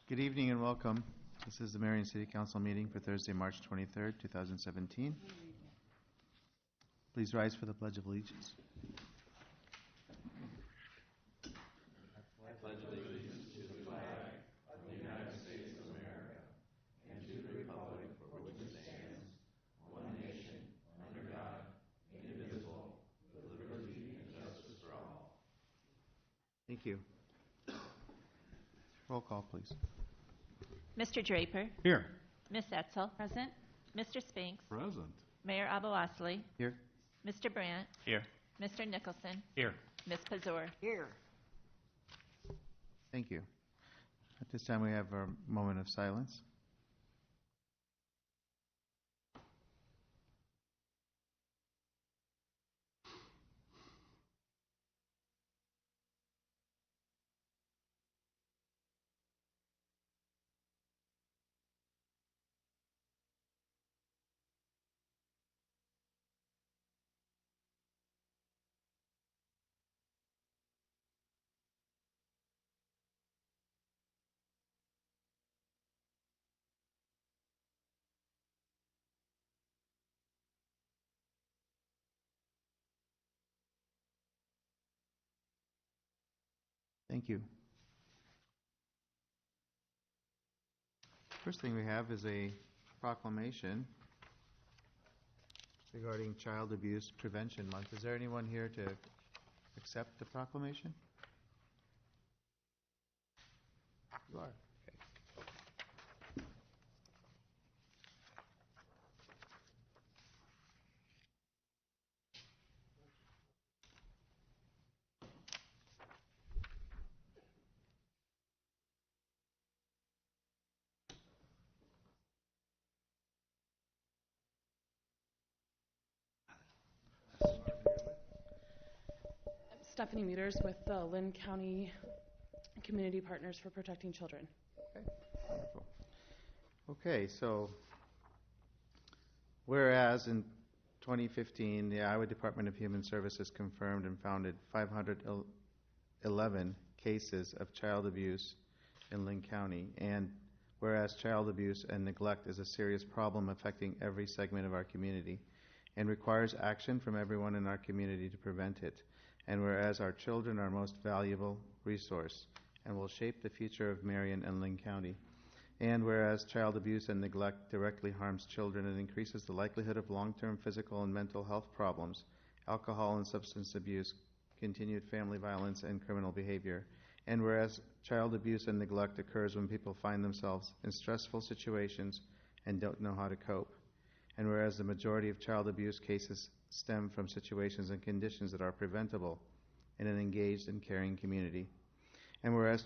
Good evening and welcome. This is the Marion City Council meeting for Thursday, March 23rd, 2017. Please rise for the Pledge of Allegiance. I pledge allegiance to the flag of the United States of America and to the republic for which it stands, one nation, under God, indivisible, with liberty and justice for all. Thank you. Roll call, please. Mr. Draper. Here. Ms. Etzel. Present. Mr. Spinks. Present. Mayor Abou-Osley. Here. Mr. Brandt. Here. Mr. Nicholson. Here. Ms. Pazor. Here. Thank you. At this time, we have a moment of silence. Thank you. First thing we have is a proclamation regarding Child Abuse Prevention Month. Is there anyone here to accept the proclamation? You are. Okay. Stephanie Meters with the Lynn County Community Partners for Protecting Children. Okay, wonderful. Okay, so whereas in 2015, the Iowa Department of Human Services confirmed and founded 511 cases of child abuse in Lynn County, and whereas child abuse and neglect is a serious problem affecting every segment of our community and requires action from everyone in our community to prevent it, and whereas our children are our most valuable resource and will shape the future of Marion and Lynn County, and whereas child abuse and neglect directly harms children and increases the likelihood of long-term physical and mental health problems, alcohol and substance abuse, continued family violence, and criminal behavior, and whereas child abuse and neglect occurs when people find themselves in stressful situations and don't know how to cope, and whereas the majority of child abuse cases stem from situations and conditions that are preventable in an engaged and caring community, and whereas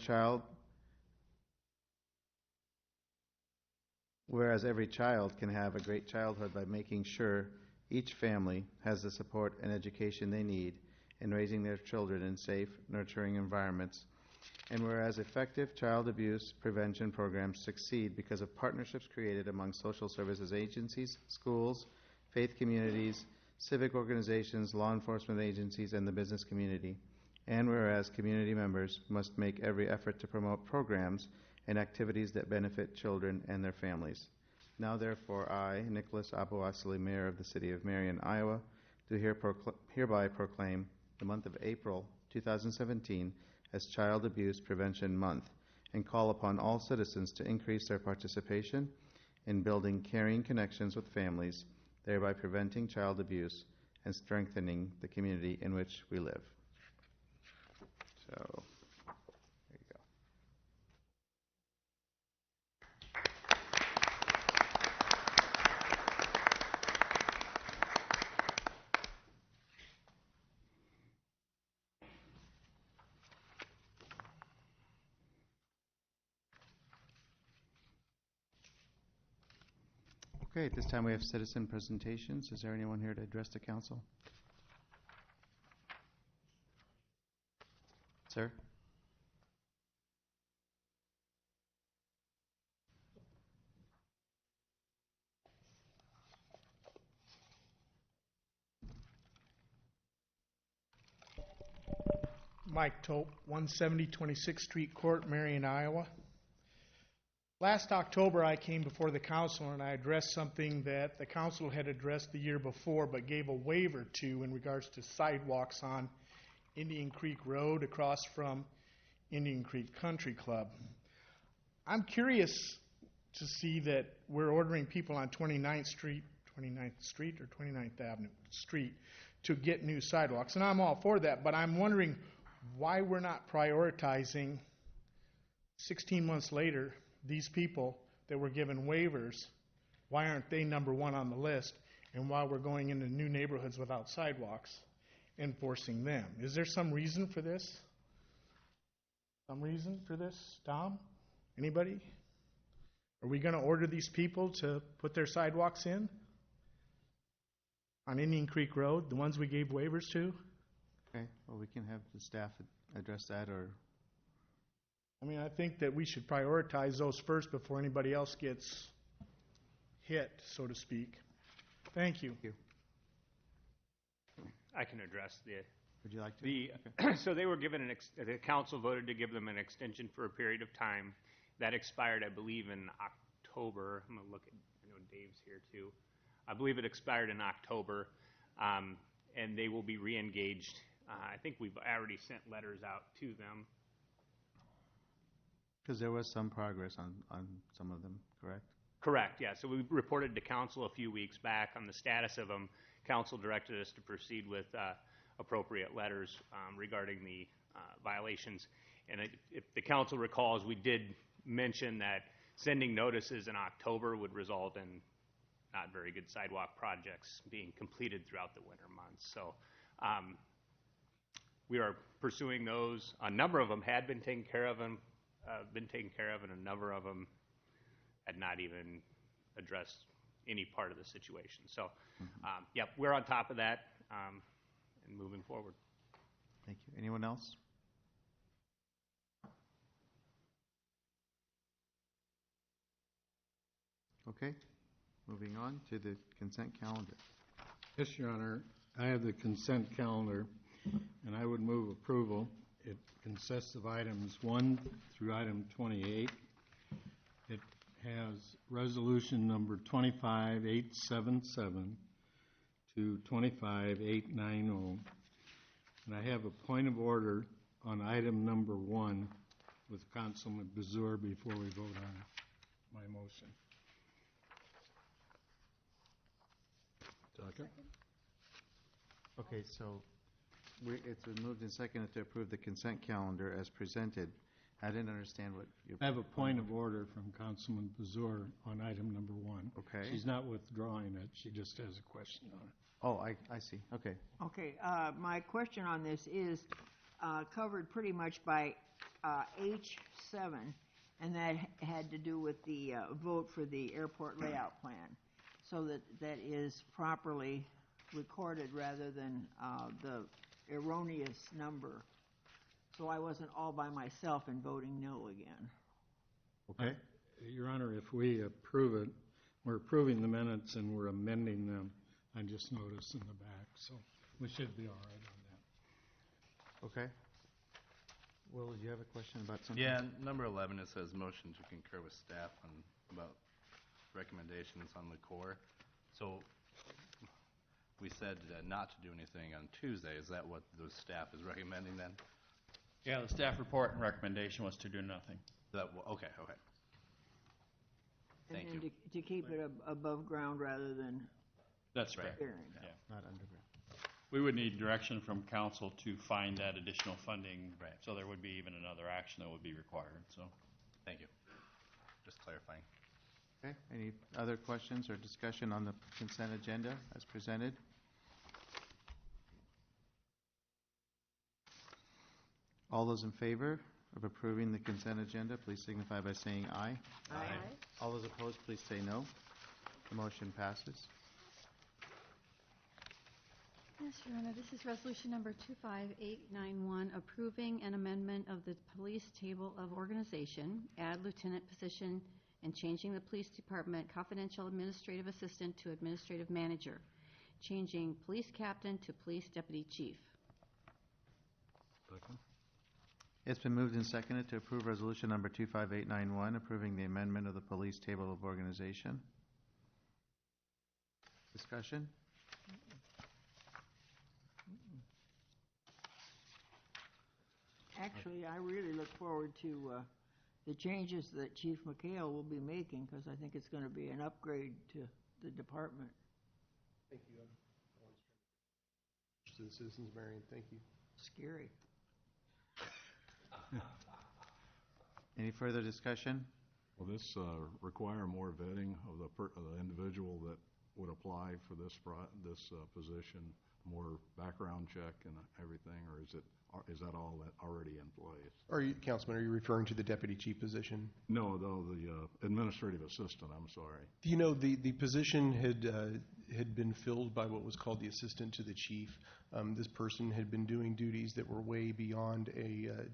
every child can have a great childhood by making sure each family has the support and education they need in raising their children in safe, nurturing environments, and whereas effective child abuse prevention programs succeed because of partnerships created among social services agencies, schools, faith communities, civic organizations, law enforcement agencies, and the business community, and whereas community members must make every effort to promote programs and activities that benefit children and their families. Now, therefore, I, Nicholas Abou-Osley, Mayor of the City of Marion, Iowa, do hereby proclaim the month of April 2017 as Child Abuse Prevention Month, and call upon all citizens to increase their participation in building caring connections with families, thereby preventing child abuse and strengthening the community in which we live. So, there you go. Okay, at this time we have citizen presentations. Is there anyone here to address the council? Sir? Mike Tope, 170 26th Street Court, Marion, Iowa. Last October, I came before the council and I addressed something that the council had addressed the year before but gave a waiver to in regards to sidewalks on Indian Creek Road across from Indian Creek Country Club. I'm curious to see that we're ordering people on 29th Street or 29th Avenue Street to get new sidewalks, and I'm all for that, but I'm wondering why we're not prioritizing 16 months later these people that were given waivers. Why aren't they number one on the list? And while we're going into new neighborhoods without sidewalks, enforcing them. Is there some reason for this? Some reason for this, Tom? Anybody? Are we going to order these people to put their sidewalks in on Indian Creek Road, the ones we gave waivers to? Okay, well, we can have the staff address that, or... I mean, I think that we should prioritize those first before anybody else gets hit, so to speak. Thank you. I can address Would you like to? so they were given the council voted to give them an extension for a period of time. That expired, I believe, in October. I'm going to look at, I know Dave's here too. I believe it expired in October, and they will be re-engaged. I think we've already sent letters out to them. Because there was some progress on some of them, correct? Correct, yeah. So we reported to council a few weeks back on the status of them. Council directed us to proceed with appropriate letters regarding the violations. And if the council recalls, we did mention that sending notices in October would result in not very good sidewalk projects being completed throughout the winter months. So we are pursuing those. A number of them had been taken care of, and a number of them had not even addressed any part of the situation. So, yep, we're on top of that and moving forward. Thank you. Anyone else? Okay, moving on to the consent calendar. Yes, Your Honor. I have the consent calendar, and I would move approval. It consists of items 1 through item 28. It has resolution number 25877 to 25890. And I have a point of order on item number 1 with Councilman Bezour before we vote on my motion. Second. Okay, so it's been moved and seconded to approve the consent calendar as presented. I didn't understand what you... I have a point of order from Councilman Bezour on item number 1. Okay. She's not withdrawing it. She just has a question on it. Oh, I see. Okay. Okay, my question on this is covered pretty much by H7, and that had to do with the vote for the airport layout plan, so that is properly recorded rather than the erroneous number. So I wasn't all by myself in voting no again. Okay. Your Honor, if we approve it, we're approving the minutes and we're amending them. I just noticed in the back, so we should be all right on that. Okay. Will, you have a question about something? Yeah, number 11, it says motion to concur with staff about recommendations on the core. So we said not to do anything on Tuesday. Is that what the staff is recommending then? Yeah, the staff report and recommendation was to do nothing. Okay. Thank you. And to keep it above ground rather than That's right. clearing. Yeah. Not underground. We would need direction from council to find that additional funding. Right. So there would be even another action that would be required. So, Thank you. Just clarifying. Okay. Any other questions or discussion on the consent agenda as presented? All those in favor of approving the consent agenda, please signify by saying aye. Aye. All those opposed, please say no. The motion passes. Yes, Your Honor, this is resolution number 25891, approving an amendment of the police table of organization, add lieutenant position, and changing the police department confidential administrative assistant to administrative manager, changing police captain to police deputy chief. Second. It's been moved and seconded to approve resolution number 25891, approving the amendment of the police table of organization. Discussion? Actually, I really look forward to the changes that Chief McHale will be making, because I think it's going to be an upgrade to the department. Thank you. To the citizens, Marion, thank you. Scary. Any further discussion? Will this require more vetting of the individual that would apply for this position, more background check and everything, or is that all already in place? Councilman, are you referring to the deputy chief position? No, though, the administrative assistant, I'm sorry. You know, the position had been filled by what was called the assistant to the chief. This person had been doing duties that were way beyond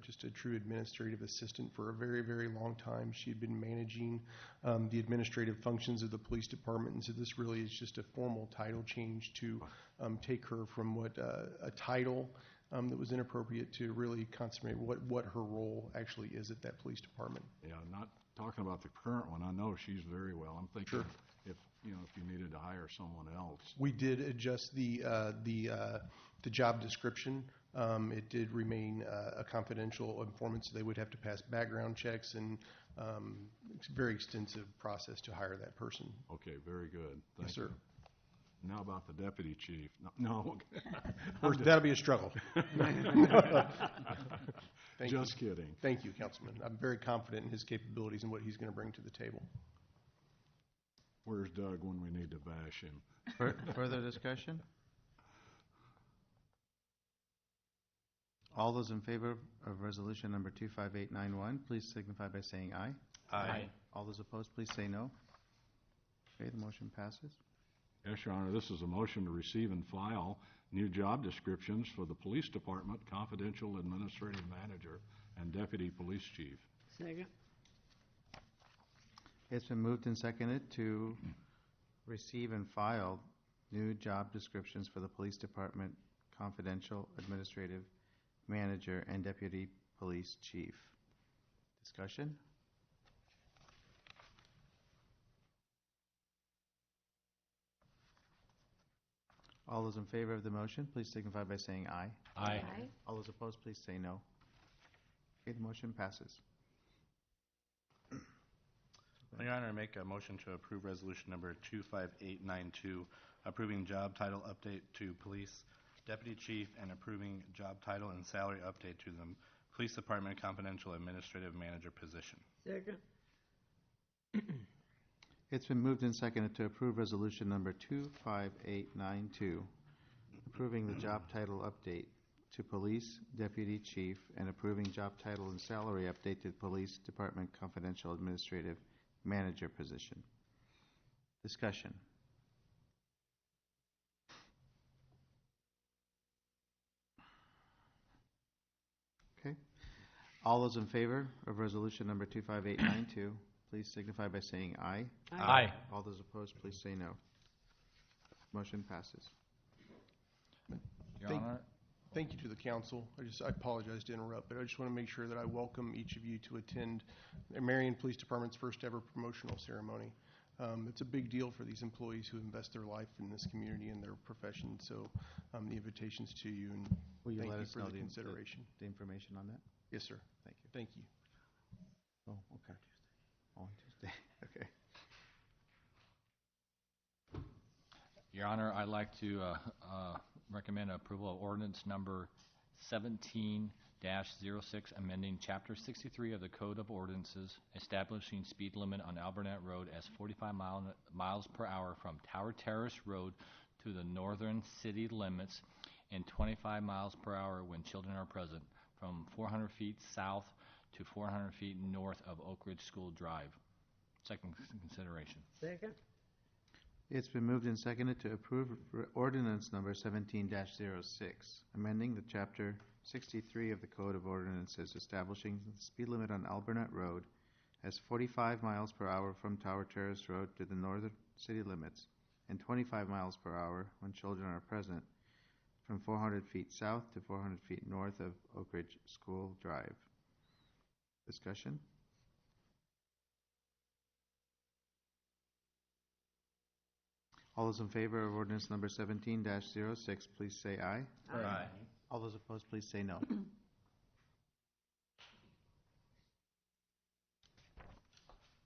just a true administrative assistant for a very, very long time. She had been managing the administrative functions of the police department, and so this really is just a formal title change to take her from a title that was inappropriate to really consummate what her role actually is at that police department. Yeah, not talking about the current one. I know she's very well. I'm thinking Sure. if you needed to hire someone else. We did adjust the job description. It did remain a confidential informant, so they would have to pass background checks and it's a very extensive process to hire that person. Okay, very good. Yes, sir. Now about the deputy chief. No. That'll be a struggle. Just kidding. Thank you, Councilman. I'm very confident in his capabilities and what he's going to bring to the table. Where's Doug when we need to bash him? Further discussion? All those in favor of resolution number 25891, please signify by saying aye. Aye. All those opposed, please say no. Okay, the motion passes. Yes, Your Honor, this is a motion to receive and file new job descriptions for the police department, confidential administrative manager, and deputy police chief. Second. It's been moved and seconded to receive and file new job descriptions for the police department, confidential administrative manager, and deputy police chief. Discussion? All those in favor of the motion, please signify by saying aye. Aye. All those opposed, please say no. Okay, the motion passes. Your Honor, I make a motion to approve resolution number 25892, approving job title update to police deputy chief and approving job title and salary update to the police department confidential administrative manager position. Second. It's been moved and seconded to approve resolution number 25892, approving the job title update to police deputy chief and approving job title and salary update to the police department confidential administrative manager position. Discussion. Okay. All those in favor of resolution number 25892, please signify by saying aye. Aye. All those opposed, please say no. Motion passes. Your Honor. Thank you to the council. I apologize to interrupt, but I just want to make sure that I welcome each of you to attend Marion Police Department's first ever promotional ceremony. It's a big deal for these employees who invest their life in this community and their profession. So the invitation's to you, and Will you thank let you us for know the consideration. the information on that? Yes, sir. Thank you. Thank you. Oh, okay. On Tuesday. Okay. Your Honor, I'd like to recommend approval of ordinance number 17-06, amending Chapter 63 of the Code of Ordinances, establishing speed limit on Alburnett Road as 45 miles per hour from Tower Terrace Road to the northern city limits and 25 miles per hour when children are present, from 400 feet south to 400 feet north of Oak Ridge School Drive. Second consideration. Second. It's been moved and seconded to approve ordinance number 17-06, amending the Chapter 63 of the Code of Ordinances, establishing the speed limit on Alburnett Road as 45 miles per hour from Tower Terrace Road to the northern city limits and 25 miles per hour when children are present, from 400 feet south to 400 feet north of Oak Ridge School Drive. Discussion? All those in favor of ordinance number 17-06, please say aye. Aye. All those opposed, please say no.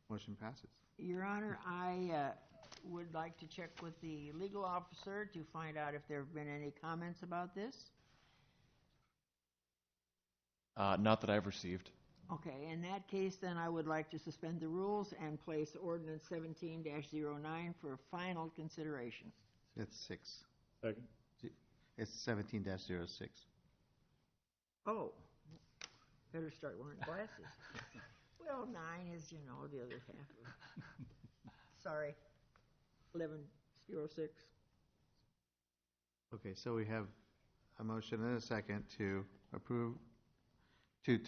Motion passes. Your Honor, I would like to check with the legal officer to find out if there have been any comments about this. Not that I've received. Okay, in that case, then I would like to suspend the rules and place ordinance 17-09 for final consideration. It's 6. Second. It's 17-06. Oh, better start wearing glasses. Well, 9 is, the other half of it. Sorry, 11-06. Okay, so we have a motion and a second to approve, to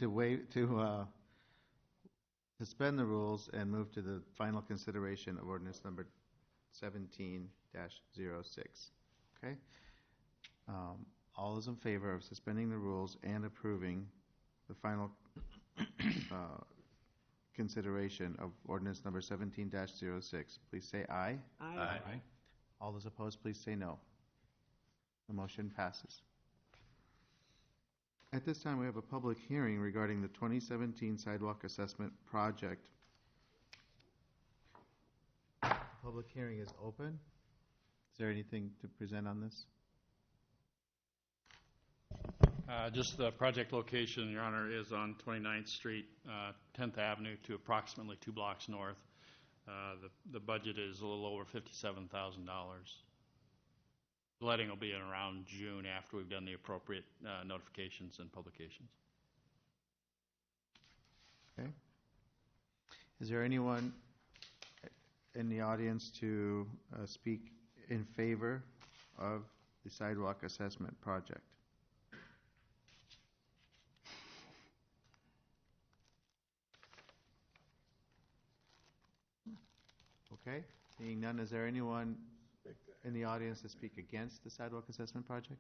suspend the rules and move to the final consideration of ordinance number 17-06. Okay? All those in favor of suspending the rules and approving the final consideration of ordinance number 17-06, please say aye. Aye. All those opposed, please say no. The motion passes. At this time, we have a public hearing regarding the 2017 sidewalk assessment project. The public hearing is open. Is there anything to present on this? Just the project location, Your Honor, is on 29th Street, 10th Avenue to approximately 2 blocks north. The budget is a little over $57,000. The letting will be in around June after we've done the appropriate notifications and publications. Okay. Is there anyone in the audience to speak in favor of the sidewalk assessment project? Okay, seeing none, is there anyone in the audience to speak against the sidewalk assessment project?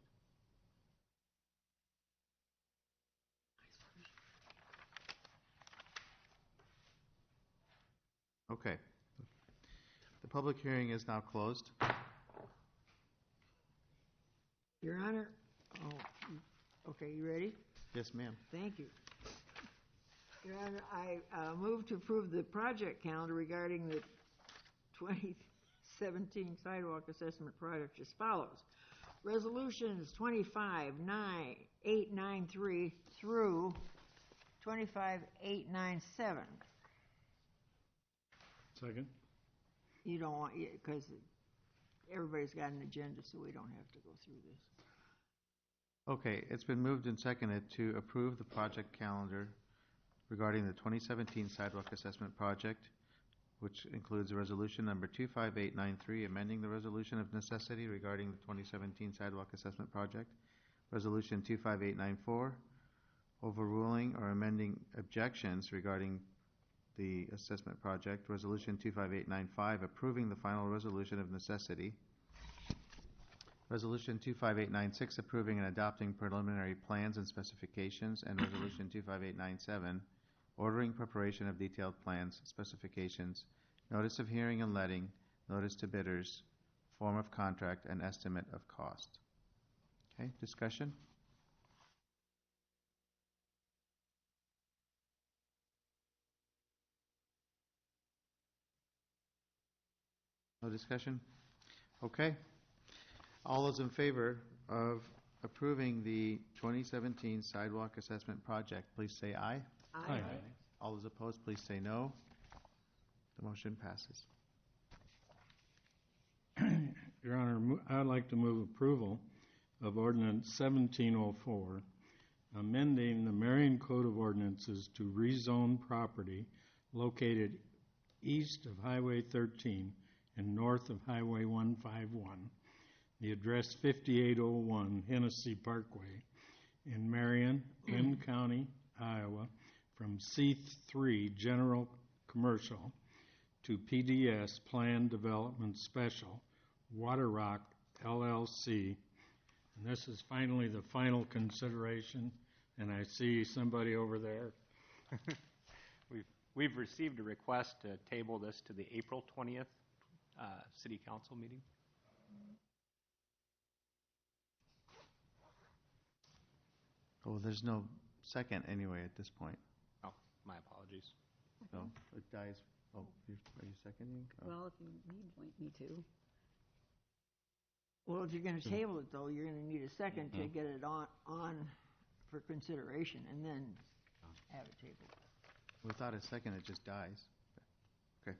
Okay. The public hearing is now closed. Your Honor, okay, you ready? Yes, ma'am. Thank you. Your Honor, I move to approve the project calendar regarding the 2017 sidewalk assessment project as follows. Resolutions 25-893 through 25-897. Second. You don't want, because everybody's got an agenda, so we don't have to go through this. Okay, it's been moved and seconded to approve the project calendar regarding the 2017 sidewalk assessment project, which includes resolution number 25893, amending the resolution of necessity regarding the 2017 sidewalk assessment project, resolution 25894, overruling or amending objections regarding the assessment project, resolution 25895, approving the final resolution of necessity, resolution 25896, approving and adopting preliminary plans and specifications, and resolution 25897, ordering preparation of detailed plans, specifications, notice of hearing and letting, notice to bidders, form of contract, and estimate of cost. Okay, discussion? No discussion? Okay. All those in favor of approving the 2017 sidewalk assessment project, please say aye. Aye. All those opposed, please say no. The motion passes. Your Honor, I'd like to move approval of ordinance 1704, amending the Marion Code of Ordinances to rezone property located east of Highway 13 and north of Highway 151, the address 5801 Hennessy Parkway in Marion, Lynn County, Iowa, from C3 General Commercial to PDS Planned Development Special, Water Rock LLC. And this is finally the final consideration, and I see somebody over there. We've received a request to table this to the April 20th City Council meeting. Oh, there's no second anyway at this point. Oh, my apologies. So it dies. Oh, are you seconding? Oh. Well, if you need me to. Well, if you're going to table it, though, you're going to need a second to get it on for consideration, and then have it tabled. Without a second, it just dies. Okay.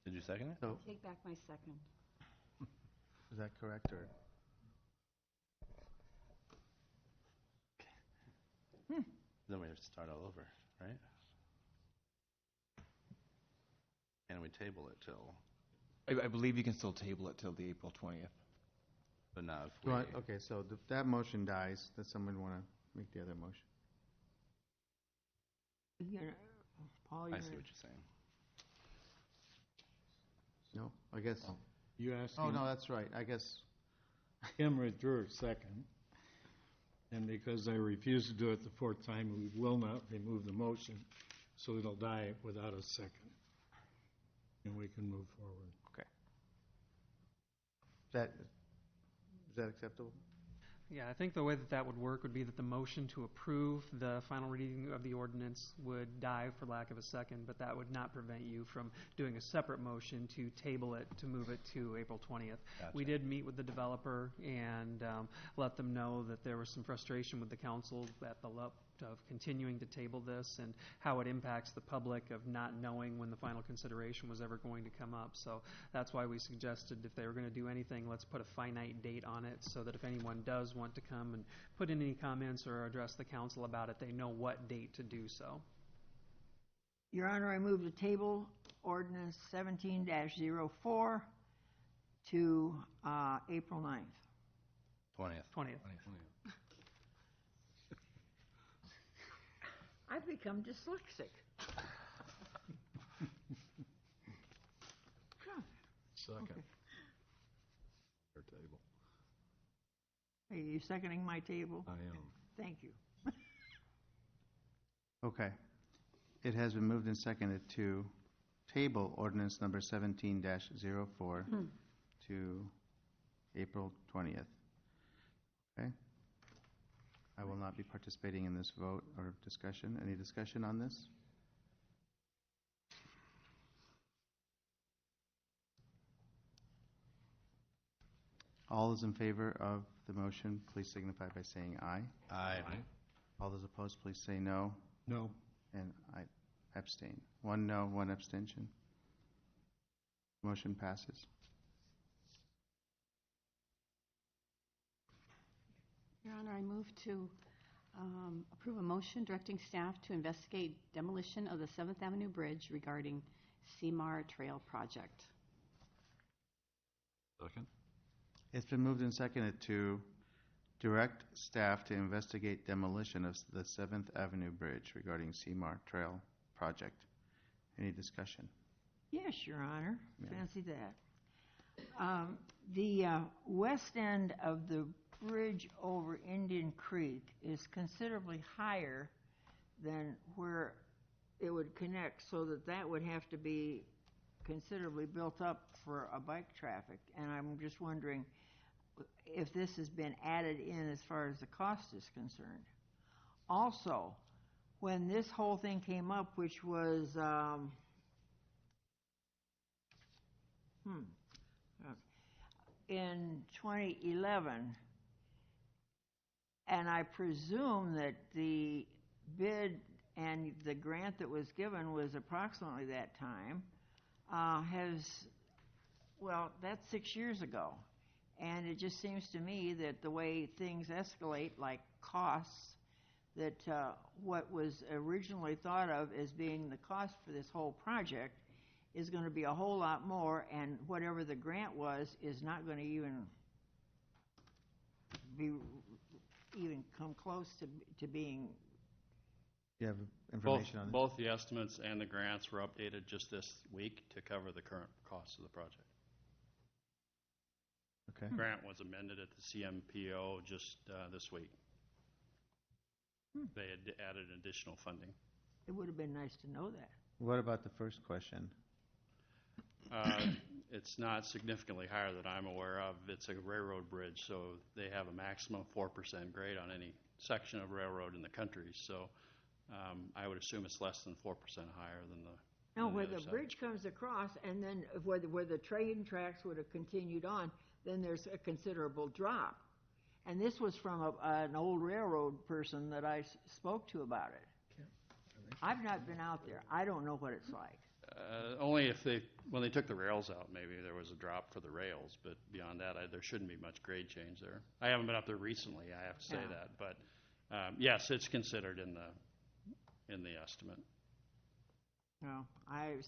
Did you second it? So Take back my second. is that correct or? Then we have to start all over, right? And we table it till, I believe you can still table it till the April 20th. but not if we. Well, okay, so that motion dies. Does someone want to make the other motion? Paul, I see what you're saying. No, I guess. You asked Oh, no, that's right. I guess. Kim withdrew her second, and because I refused to do it the fourth time, we will not remove the motion, so it'll die without a second, and we can move forward. Okay. Is that acceptable? Yeah, I think the way that that would work would be that the motion to approve the final reading of the ordinance would die for lack of a second, but that would not prevent you from doing a separate motion to table it, to move it to April 20th. Gotcha. We did meet with the developer and let them know that there was some frustration with the council at the of continuing to table this and how it impacts the public of not knowing when the final consideration was ever going to come up. So that's why we suggested if they were going to do anything, let's put a finite date on it so that if anyone does want to come and put in any comments or address the council about it, they know what date to do so. Your Honor, I move the table ordinance 17-04 to April 9th. 20th. I've become dyslexic. Second. Okay. Our table. Are you seconding my table? I am. Thank you. Okay. It has been moved and seconded to table ordinance number 17-04 to April 20th. Okay? I will not be participating in this vote or discussion. Any discussion on this? All those in favor of the motion, please signify by saying aye. Aye. All those opposed, please say no. No. And I abstain. 1 no, 1 abstention. Motion passes. Your Honor, I move to approve a motion directing staff to investigate demolition of the 7th Avenue Bridge regarding CMAR Trail Project. Second? It's been moved and seconded to direct staff to investigate demolition of the 7th Avenue Bridge regarding CMAR Trail Project. Any discussion? Yes, Your Honor. Yeah. Fancy that. The west end of the bridge over Indian Creek is considerably higher than where it would connect, so that would have to be considerably built up for a bike traffic. And I'm just wondering if this has been added in as far as the cost is concerned. Also, when this whole thing came up, which was in 2011, and I presume that the bid and the grant that was given was approximately that time, that's 6 years ago. And it just seems to me that the way things escalate, like costs, that what was originally thought of as being the cost for this whole project is going to be a whole lot more, and whatever the grant was is not going to even come close to being. You have information on this? Both the estimates and the grants were updated just this week to cover the current costs of the project. Okay. Grant was amended at the CMPO just this week. They had added additional funding. It would have been nice to know that. What about the first question? It's not significantly higher that I'm aware of. It's a railroad bridge, so they have a maximum of 4% grade on any section of railroad in the country. So I would assume it's less than 4% higher than the Now, than where other the side. bridge comes across, and then where the train tracks would have continued on, then there's a considerable drop. And this was from an old railroad person that I spoke to about it. I've not been out there. I don't know what it's like. Only if when they took the rails out, maybe there was a drop for the rails, but beyond that, there shouldn't be much grade change there. I haven't been up there recently, I have to say that, but yes, it's considered in the estimate. No,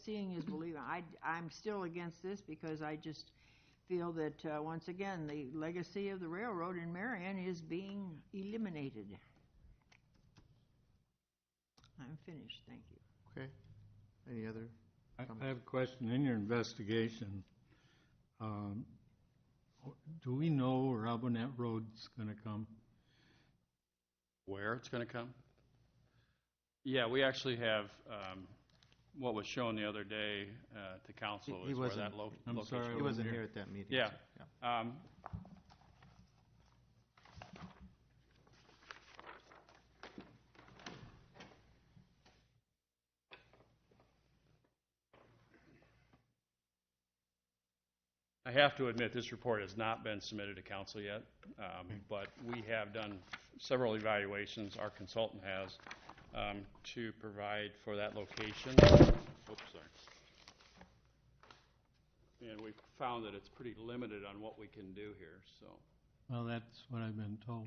seeing is believing. I'm still against this because I just feel that once again the legacy of the railroad in Marion is being eliminated. I'm finished. Thank you. Okay. Any other? I have a question. In your investigation, do we know where Albernet Road's going to come? Where it's going to come? Yeah, we actually have what was shown the other day to council is where that I'm location. sorry, He wasn't here at that meeting. Yeah. So, I have to admit, this report has not been submitted to council yet, but we have done several evaluations, our consultant has, to provide for that location. Oops, sorry. And we found that it's pretty limited on what we can do here, so. Well, that's what I've been told.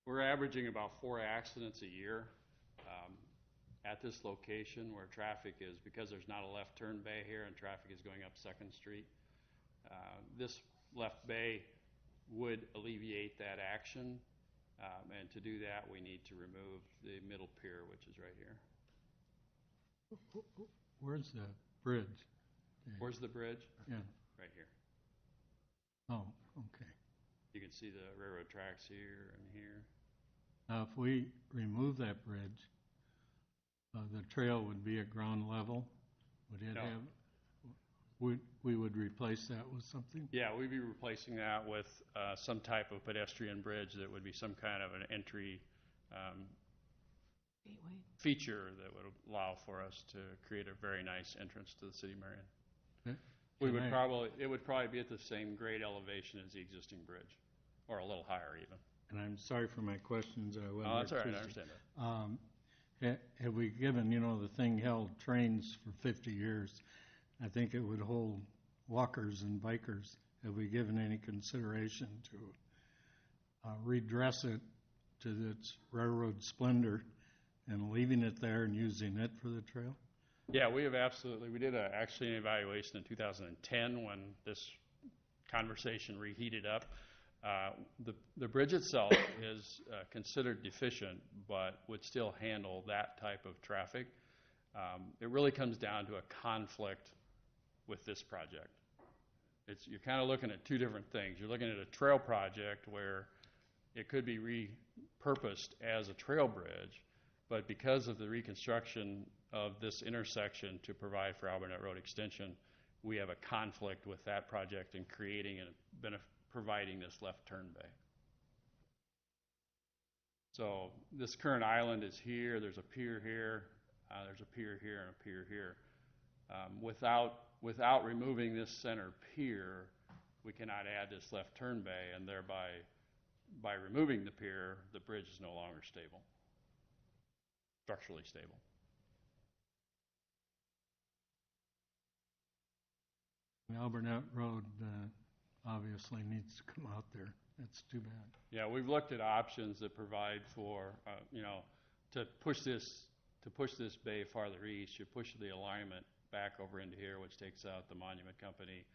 We're averaging about 4 accidents a year at this location where traffic is, because there's not a left turn bay here and traffic is going up 2nd Street. This left bay would alleviate that action, and to do that we need to remove the middle pier, which is right here. Where's the bridge? Where's the bridge? Yeah. Right here. Oh, okay. You can see the railroad tracks here and here. Now, if we remove that bridge, the trail would be at ground level? Would it No. we would replace that with something? Yeah, we'd be replacing that with some type of pedestrian bridge that would be some kind of an entry feature that would allow for us to create a very nice entrance to the city of Marion. Okay. It would probably be at the same grade elevation as the existing bridge, or a little higher even. And I'm sorry for my questions. Oh, that's all right, I understand that. Have we given, the thing held trains for 50 years. I think it would hold walkers and bikers. Have we given any consideration to redress it to its railroad splendor and leaving it there and using it for the trail? Yeah, we have absolutely. We did actually an evaluation in 2010 when this conversation reheated up. The bridge itself is considered deficient, but would still handle that type of traffic. It really comes down to a conflict with this project. You're kind of looking at 2 different things. You're looking at a trail project where it could be repurposed as a trail bridge, but because of the reconstruction of this intersection to provide for Albernet Road extension, we have a conflict with that project in creating and providing this left turn bay. So this current island is here, there's a pier here, there's a pier here, and a pier here. Without removing this center pier, we cannot add this left turn bay, and thereby, by removing the pier, the bridge is no longer stable, structurally stable. Albernet Road obviously needs to come out there. That's too bad. Yeah, we've looked at options that provide for, to push this bay farther east. You push the alignment back over into here, which takes out the monument company,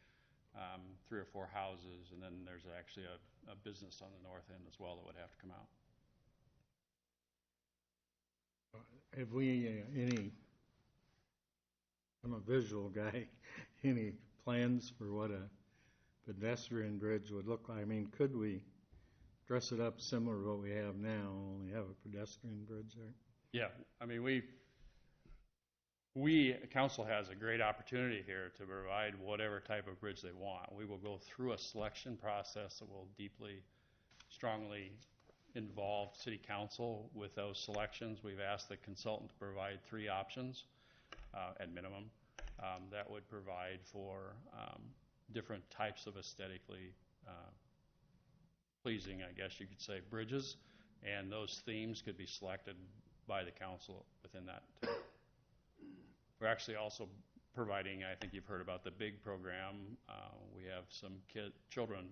3 or 4 houses, and then there's actually a business on the north end as well that would have to come out. Have we I'm a visual guy, any plans for what a pedestrian bridge would look like? I mean, could we dress it up similar to what we have now, only have a pedestrian bridge there? Yeah, I mean, council has a great opportunity here to provide whatever type of bridge they want. We will go through a selection process that will strongly involve city council with those selections. We've asked the consultant to provide 3 options at minimum that would provide for different types of aesthetically pleasing, I guess you could say, bridges, and those themes could be selected by the council within that time. We're actually also providing, I think you've heard about the BIG program. We have some children,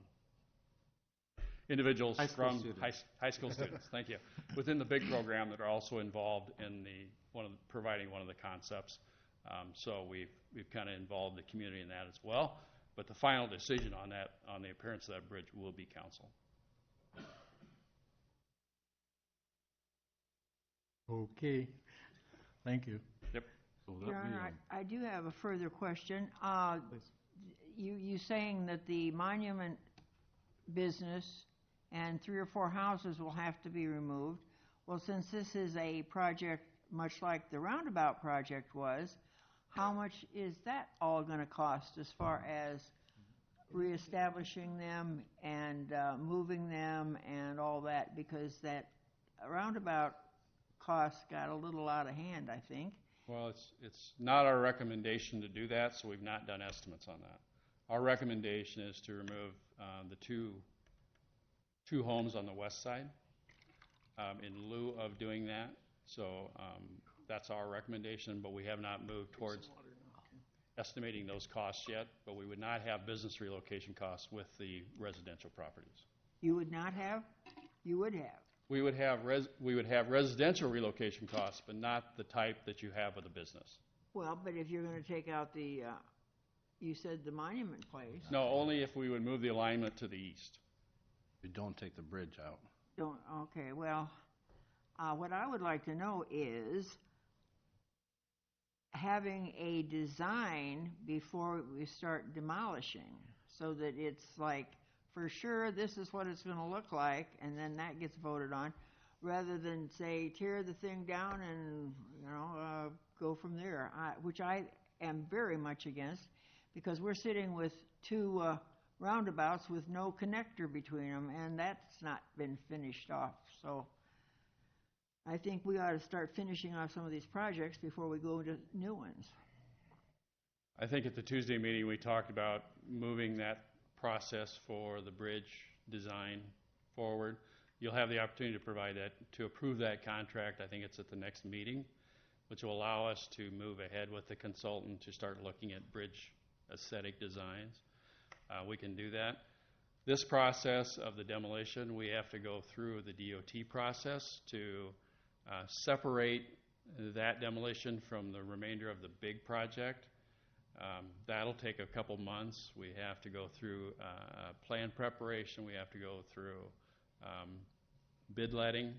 individuals from high school students, thank you, within the BIG program that are also involved in providing one of the concepts. So we've kind of involved the community in that as well. But the final decision on that, on the appearance of that bridge, will be council. Okay, thank you. Yep. Your Honor, I do have a further question. You saying that the monument business and 3 or 4 houses will have to be removed. Well, since this is a project much like the roundabout project was, how much is that all going to cost as far as reestablishing them and moving them and all that? Because that roundabout cost got a little out of hand, I think. Well, it's not our recommendation to do that, so we've not done estimates on that. Our recommendation is to remove the two homes on the west side in lieu of doing that. So that's our recommendation, but we have not moved towards estimating those costs yet, but we would not have business relocation costs with the residential properties. You would not have? You would have? We would have residential relocation costs, but not the type that you have with a business. Well, but if you're going to take out the, you said the monument place. No, only if we would move the alignment to the east. We don't take the bridge out. Okay, well, what I would like to know is having a design before we start demolishing, so that it's like, for sure, this is what it's going to look like, and then that gets voted on, rather than say tear the thing down and go from there, which I am very much against, because we're sitting with 2 roundabouts with no connector between them, and that's not been finished off. So I think we ought to start finishing off some of these projects before we go to new ones. I think at the Tuesday meeting we talked about moving that process for the bridge design forward. You'll have the opportunity to provide that, to approve that contract. I think it's at the next meeting, which will allow us to move ahead with the consultant to start looking at bridge aesthetic designs. We can do that. This process of the demolition, we have to go through the DOT process to separate that demolition from the remainder of the big project. That'll take a couple months. We have to go through plan preparation. We have to go through bid letting,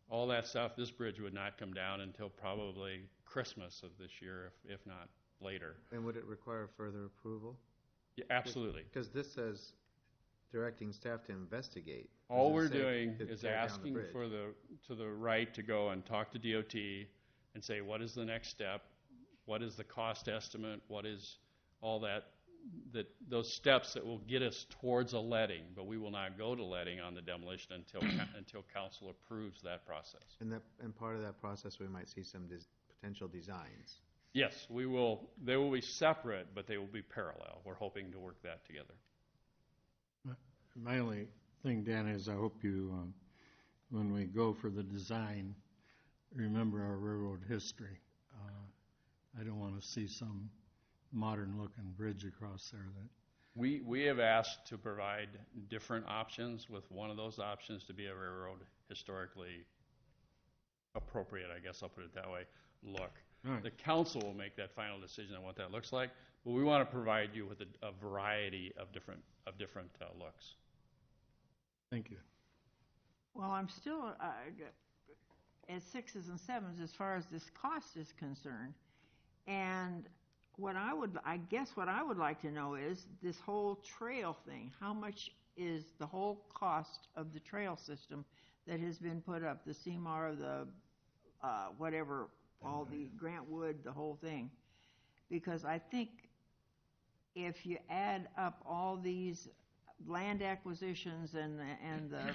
all that stuff. This bridge would not come down until probably Christmas of this year, if not later. And would it require further approval? Yeah, absolutely. Because this says directing staff to investigate. All we're doing is asking for the right to go and talk to DOT and say, what is the next step? What is the cost estimate? What is all those steps that will get us towards a letting? But we will not go to letting on the demolition until council approves that process. And part of that process, we might see some potential designs. Yes, we will. They will be separate, but they will be parallel. We're hoping to work that together. My only thing, Dan, is I hope you, when we go for the design, remember our railroad history. I don't want to see some modern-looking bridge across there. We have asked to provide different options, with one of those options to be a railroad historically appropriate, I guess I'll put it that way, look. Right. The council will make that final decision on what that looks like, but we want to provide you with a variety of different looks. Thank you. Well, I'm still at 6s and 7s as far as this cost is concerned, and what I would like to know is this whole trail thing. How much is the whole cost of the trail system that has been put up, the CMAR, the whatever all the Grant Wood, the whole thing. Because I think if you add up all these land acquisitions and the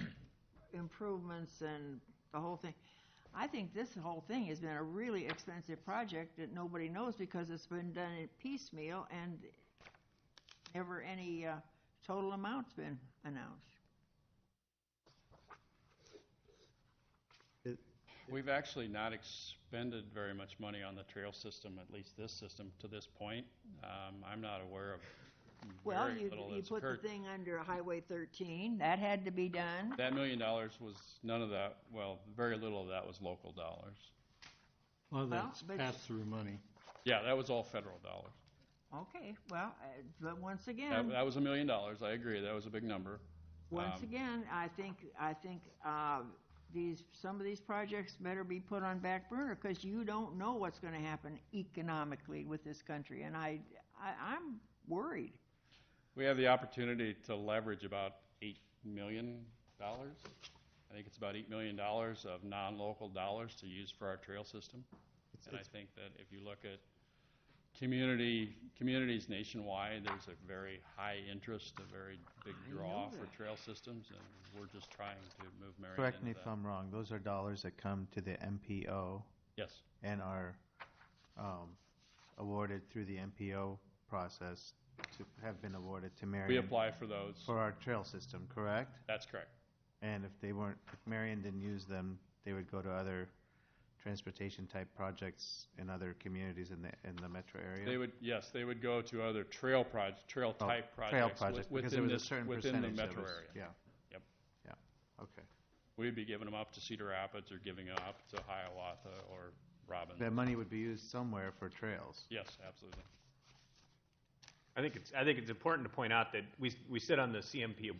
improvements and the whole thing, I think this whole thing has been a really expensive project that nobody knows because it's been done in piecemeal and never any total amount's been announced. We've actually not expended very much money on the trail system, at least this system, to this point. I'm not aware of Well, very you little that's put occurred. the thing under Highway 13. That had to be done. That $1 million was none of that, well, very little of that was local dollars. Well, that's but- pass-through money. Yeah, that was all federal dollars. Okay, well, but once again, That was $1 million, I agree, that was a big number. once again, I think some of these projects better be put on back burner because you don't know what's going to happen economically with this country, and I'm worried. We have the opportunity to leverage about $8 million. I think it's about $8 million of non-local dollars to use for our trail system. And I think that if you look at communities nationwide, there's a very high interest, a very big draw for trail systems, and we're just trying to move Marion Correct me into if that. I'm wrong, those are dollars that come to the MPO Yes, and are awarded through the MPO process to have been awarded to Marion. we apply for those. For our trail system, correct? That's correct. And if Marion didn't use them, they would go to other transportation type projects in other communities in the metro area? They would go to other trail type projects. Trail projects, because there was a certain within the percentage that metro was- area. Yeah, Yep. yeah, okay. We'd be giving them up to Cedar Rapids or giving them up to Hiawatha or Robbins. That money would be used somewhere for trails. Yes, absolutely. I think it's important to point out that we sit on the CMP.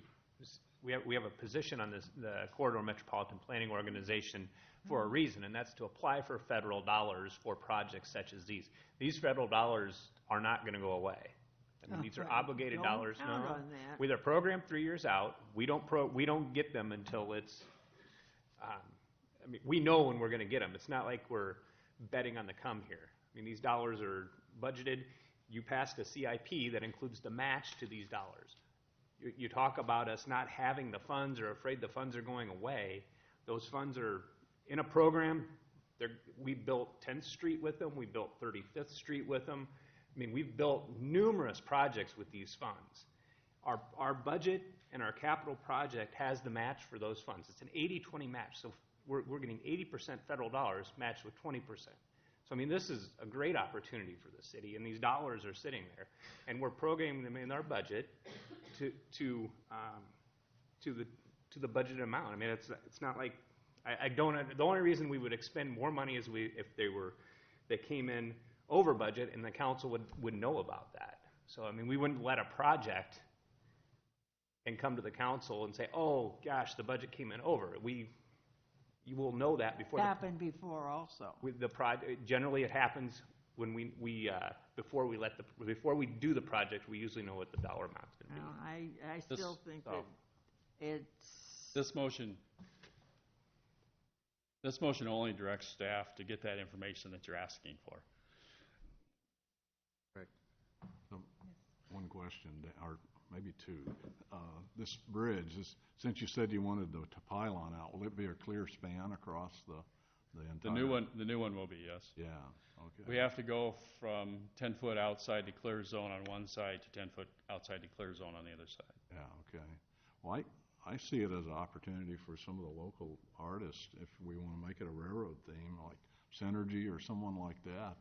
We have a position on the Corridor Metropolitan Planning Organization for a reason, and that's to apply for federal dollars for projects such as these. These federal dollars are not going to go away. I mean, these are obligated Don't dollars. count No, on that. they're programmed 3 years out. We don't get them until it's. I mean, we know when we're going to get them. It's not like we're betting on the come here. I mean, these dollars are budgeted. You passed a CIP that includes the match to these dollars. You talk about us not having the funds or afraid the funds are going away. Those funds are in a program. We built 10th Street with them. We built 35th Street with them. I mean, we've built numerous projects with these funds. Our budget and our capital project has the match for those funds. It's an 80-20 match. So we're getting 80% federal dollars matched with 20%. So, I mean, this is a great opportunity for the city, and these dollars are sitting there. And we're programming them in our budget to the budgeted amount. I mean, it's not like the only reason we would expend more money is if they came in over budget, and the council would know about that. So, I mean, we wouldn't let a project and come to the council and say, "Oh gosh, the budget came in over." You will know that before. Happened before also. With the generally it happens when before we do the project, we usually know what the dollar amount's going to be. No, I still think that it's. This motion only directs staff to get that information that you're asking for. Correct. One question, or maybe two. This bridge, since you said you wanted the pylon out, will it be a clear span across the entire? The new one will be, yes. Yeah, okay. We have to go from 10-foot outside declare zone on one side to 10-foot outside declare zone on the other side. Yeah, okay. Well, I see it as an opportunity for some of the local artists, if we want to make it a railroad theme, like Synergy or someone like that,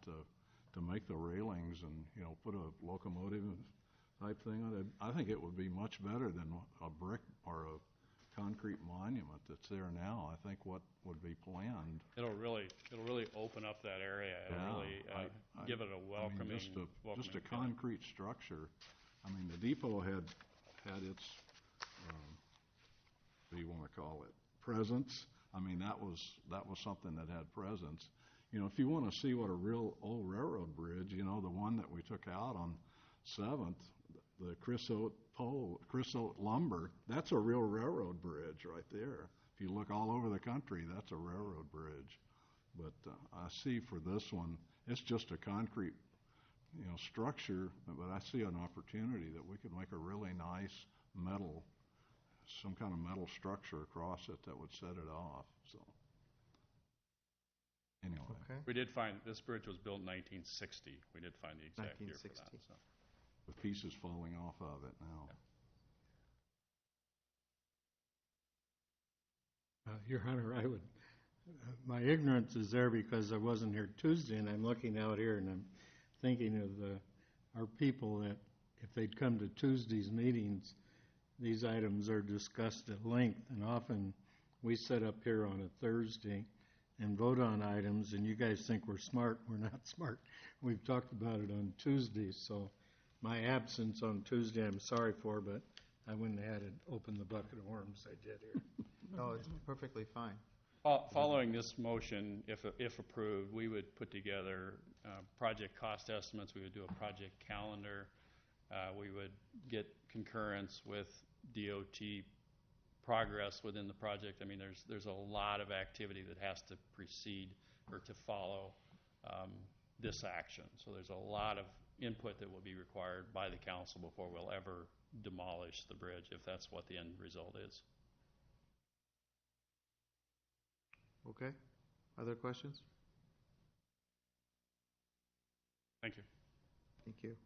to make the railings and, put a locomotive type thing on it. I think it would be much better than a brick or a concrete monument that's there now. I think what would be planned. It'll really open up that area and really give it a welcoming. Just a concrete structure. I mean, the depot had its, what do you want to call it, presence. I mean, that was something that had presence. If you want to see what a real old railroad bridge, the one that we took out on 7th, the Chris Oat lumber, that's a real railroad bridge right there. If you look all over the country, that's a railroad bridge. But I see for this one, it's just a concrete, structure, but I see an opportunity that we could make a really nice metal, some kind of metal structure across it that would set it off, so. Anyway. Okay. We did find, this bridge was built in 1960. We did find the exact year for that. 1960. So. With pieces falling off of it now. Your Honor, my ignorance is there because I wasn't here Tuesday, and I'm looking out here and I'm thinking of our people that if they'd come to Tuesday's meetings, these items are discussed at length, and often we sit up here on a Thursday and vote on items, and you guys think we're smart. We're not smart. We've talked about it on Tuesdays, so my absence on Tuesday I'm sorry for, but I wouldn't have had to open the bucket of worms I did here. No, it's perfectly fine. Following this motion, if approved, we would put together project cost estimates. We would do a project calendar. We would get concurrence with DOT progress within the project. I mean, there's a lot of activity that has to precede or to follow this action. So there's a lot of input that will be required by the council before we'll ever demolish the bridge, if that's what the end result is. Okay. Other questions? Thank you. Thank you.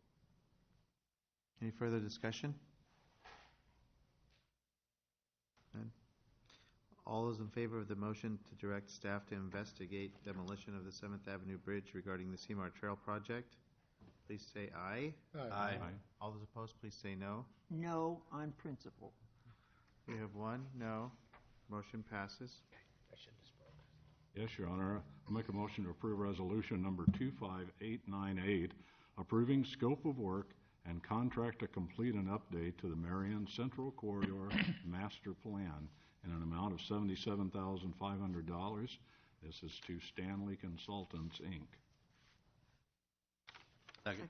Any further discussion? None. All those in favor of the motion to direct staff to investigate demolition of the 7th Avenue Bridge regarding the Seymour Trail project, please say aye. Aye. All those opposed, please say no. No on principle. We have one no. Motion passes. Yes, Your Honor. I make a motion to approve resolution number 25898, approving scope of work and contract to complete an update to the Marion Central Corridor Master Plan in an amount of $77,500. This is to Stanley Consultants, Inc. Second.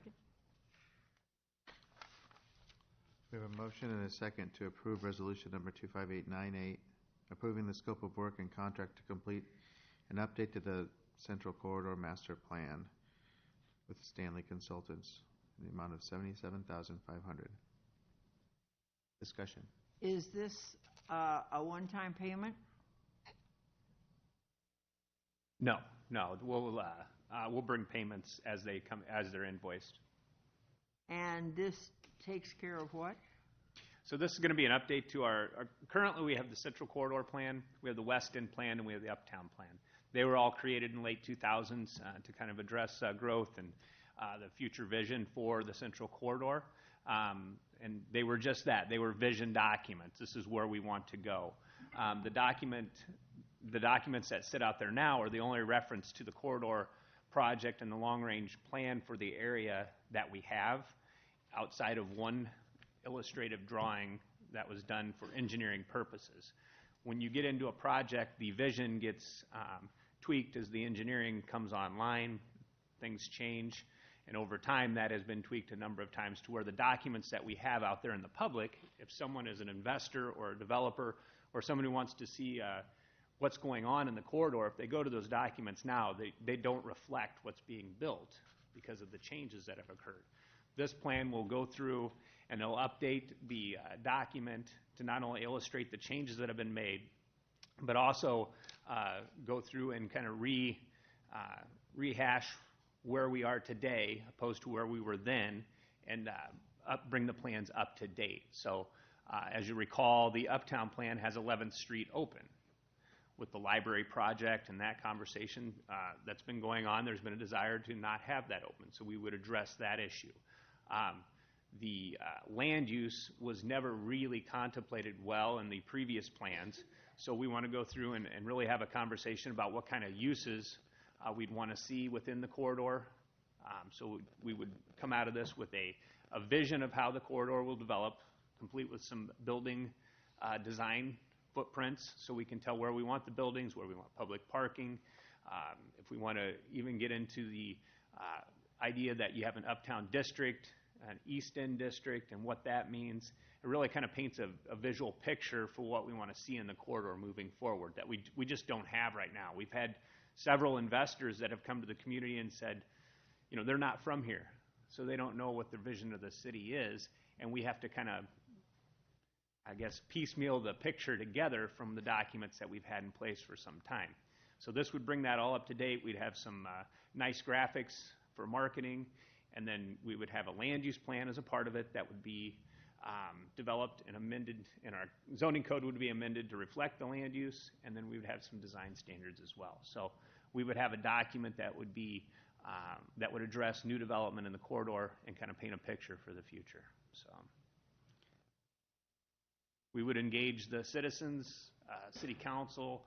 We have a motion and a second to approve resolution number 25898, approving the scope of work and contract to complete an update to the Central Corridor Master Plan with Stanley Consultants in the amount of $77,500. Discussion. Is this a one-time payment? No. We'll bring payments as they come, as they're invoiced. And this takes care of what? So this is going to be an update to our currently we have the Central Corridor Plan, we have the West End Plan, and we have the Uptown Plan. They were all created in late 2000s to kind of address growth and the future vision for the Central Corridor. And they were just that. They were vision documents. This is where we want to go. The documents that sit out there now are the only reference to the corridor project and the long-range plan for the area that we have outside of one illustrative drawing that was done for engineering purposes. When you get into a project, the vision gets tweaked as the engineering comes online, things change, and over time that has been tweaked a number of times to where the documents that we have out there in the public, if someone is an investor or a developer or someone who wants to see what's going on in the corridor, if they go to those documents now, they don't reflect what's being built because of the changes that have occurred. This plan will go through and it'll update the document to not only illustrate the changes that have been made, but also go through and kind of rehash where we are today opposed to where we were then and bring the plans up to date. So as you recall, the Uptown Plan has 11th Street open. With the library project and that conversation that's been going on, there's been a desire to not have that open, so we would address that issue. The land use was never really contemplated well in the previous plans, so we want to go through and really have a conversation about what kind of uses we'd want to see within the corridor. So we would come out of this with a vision of how the corridor will develop, complete with some building design footprints so we can tell where we want the buildings, where we want public parking. If we want to even get into the idea that you have an uptown district, an east end district, and what that means, it really kind of paints a visual picture for what we want to see in the corridor moving forward that we just don't have right now. We've had several investors that have come to the community and said, they're not from here, so they don't know what their vision of the city is, and we have to kind of, I guess, piecemeal the picture together from the documents that we've had in place for some time. So this would bring that all up to date. We'd have some nice graphics for marketing, and then we would have a land use plan as a part of it that would be developed and amended, and our zoning code would be amended to reflect the land use, and then we would have some design standards as well. So we would have a document that would be that would address new development in the corridor and kind of paint a picture for the future. So we would engage the citizens, city council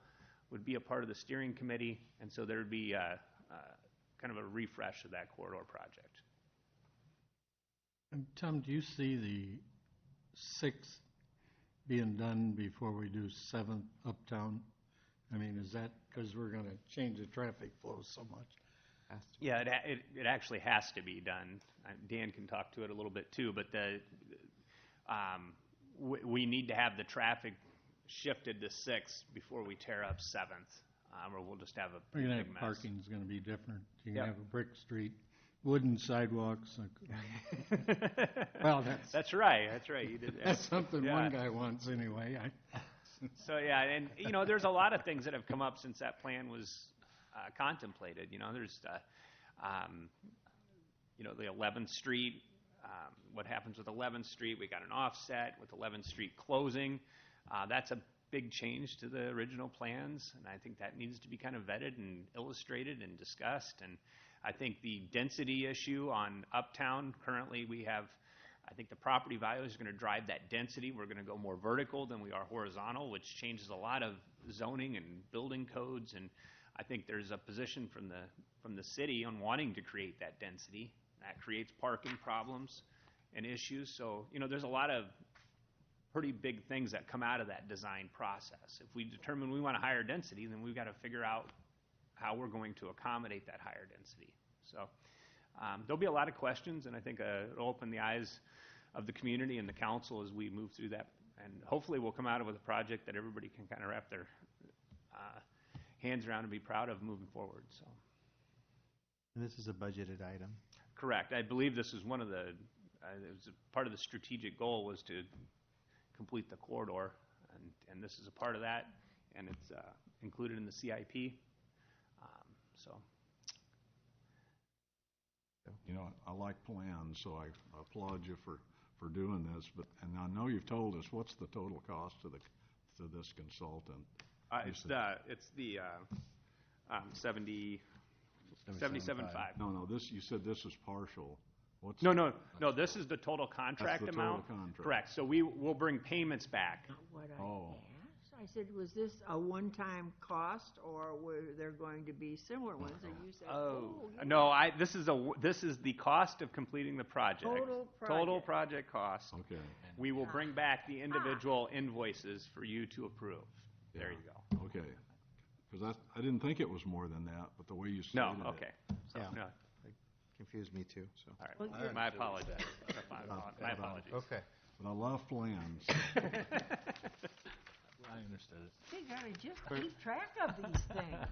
would be a part of the steering committee, and so there would be kind of a refresh of that corridor project. And Tom, do you see the 6th being done before we do 7th uptown? I mean, is that because we're going to change the traffic flow so much? Yeah, it actually has to be done. Dan can talk to it a little bit too, but we need to have the traffic shifted to 6th before we tear up 7th, or we'll just have a We're going to big have mess. parking's going to be different. You can Yep. have a brick street, wooden sidewalks. Well, That's right. That's right. You did that. that's something Yeah. one guy wants anyway. So yeah, and there's a lot of things that have come up since that plan was contemplated. There's the 11th Street. What happens with 11th Street? We got an offset with 11th Street closing. That's a big change to the original plans, and I think that needs to be kind of vetted and illustrated and discussed. And I think the density issue on Uptown, currently we have, I think the property value is going to drive that density. We're going to go more vertical than we are horizontal, which changes a lot of zoning and building codes. And I think there's a position from the city on wanting to create that density. That creates parking problems and issues. So, there's a lot of pretty big things that come out of that design process. If we determine we want a higher density, then we've got to figure out how we're going to accommodate that higher density. So there'll be a lot of questions, and I think it'll open the eyes of the community and the council as we move through that. And hopefully we'll come out with a project that everybody can kind of wrap their hands around and be proud of moving forward. So. And this is a budgeted item. Correct. I believe this is one of the, it was a part of the strategic goal was to complete the corridor, and this is a part of that, and it's included in the CIP. So. I like plans, so I applaud you for doing this. And I know you've told us what's the total cost to this consultant. It's the 77.5. No, you said this is partial. No. This is the total contract That's the amount. total contract. Correct. So we'll bring payments back. Not what I asked. I said, was this a one-time cost, or were there going to be similar ones? And you said, No. This is the cost of completing the project. Total project cost. Okay. We will bring back the individual invoices for you to approve. There you go. Okay. Because I didn't think it was more than that, but the way you stated No. it. Okay. So, Yeah. no. It confused me too. So. All right. My apologies. My apologies. Okay. But I love plans. I understood it. You gotta just keep track of these things.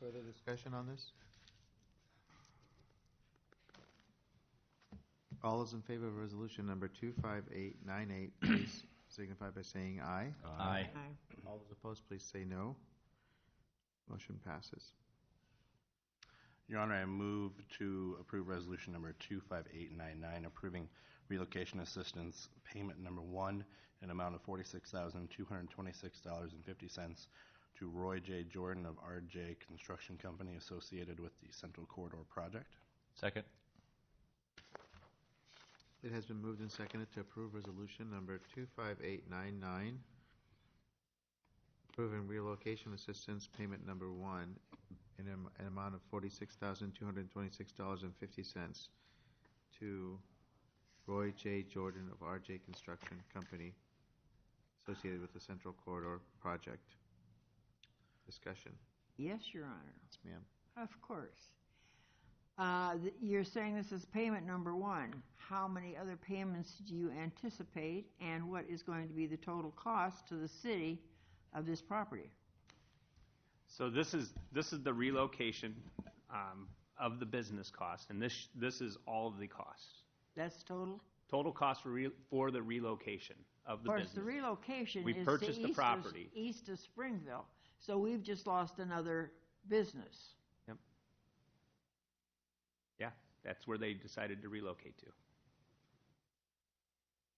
Further discussion on this? All those in favor of resolution number 25898, please signify by saying aye. Aye. All those opposed, please say no. Motion passes. Your Honor, I move to approve resolution number 25899, approving relocation assistance payment number 1 in amount of $46,226.50 to Roy J. Jordan of RJ Construction Company associated with the Central Corridor project. Second. It has been moved and seconded to approve resolution number 25899, approving relocation assistance payment number 1 in an amount of $46,226.50 to Roy J. Jordan of RJ Construction Company associated with the Central Corridor project. Discussion. Yes, Your Honor. Yes, ma'am. Of course. You're saying this is payment number 1. How many other payments do you anticipate, and what is going to be the total cost to the city of this property? So this is the relocation of the business cost, and this is all of the costs. That's total? Total cost for the relocation of the business. Of course, the relocation We is purchased the property. east of Springville, so we've just lost another business. Yep. Yeah, that's where they decided to relocate to.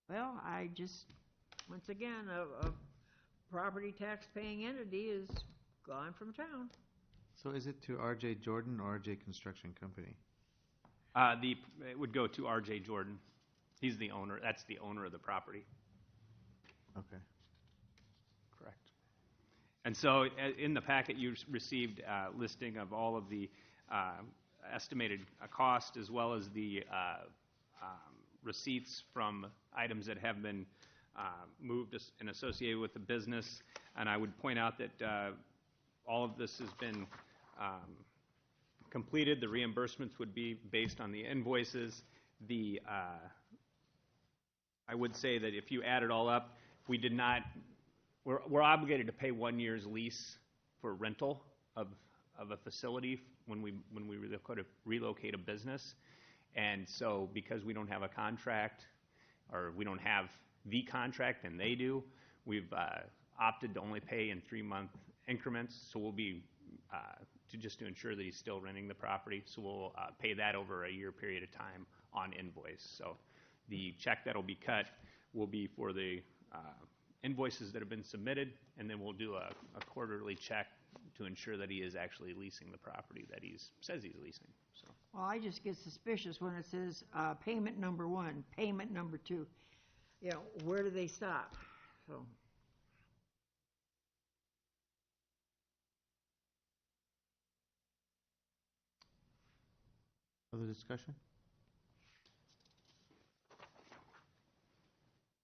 Well, I just, once again, a property tax paying entity is gone from town. So is it to R.J. Jordan or R.J. Construction Company? It would go to R.J. Jordan. He's the owner. That's the owner of the property. Okay. Correct. And so in the packet, you received a listing of all of the estimated cost as well as the receipts from items that have been moved and associated with the business. And I would point out that all of this has been completed. The reimbursements would be based on the invoices. I would say that if you add it all up, we did not. We're obligated to pay 1 year's lease for rental of a facility when we relocate a business, and so because we don't have a contract, or we don't have the contract and they do, we've opted to only pay in 3-month increments. So we'll be to ensure that he's still renting the property. So we'll pay that over a year period of time on invoice. So the check that'll be cut will be for the invoices that have been submitted, and then we'll do a quarterly check to ensure that he is actually leasing the property that he says he's leasing. So. Well, I just get suspicious when it says payment number 1, payment number 2. You know, where do they stop? So. Other discussion?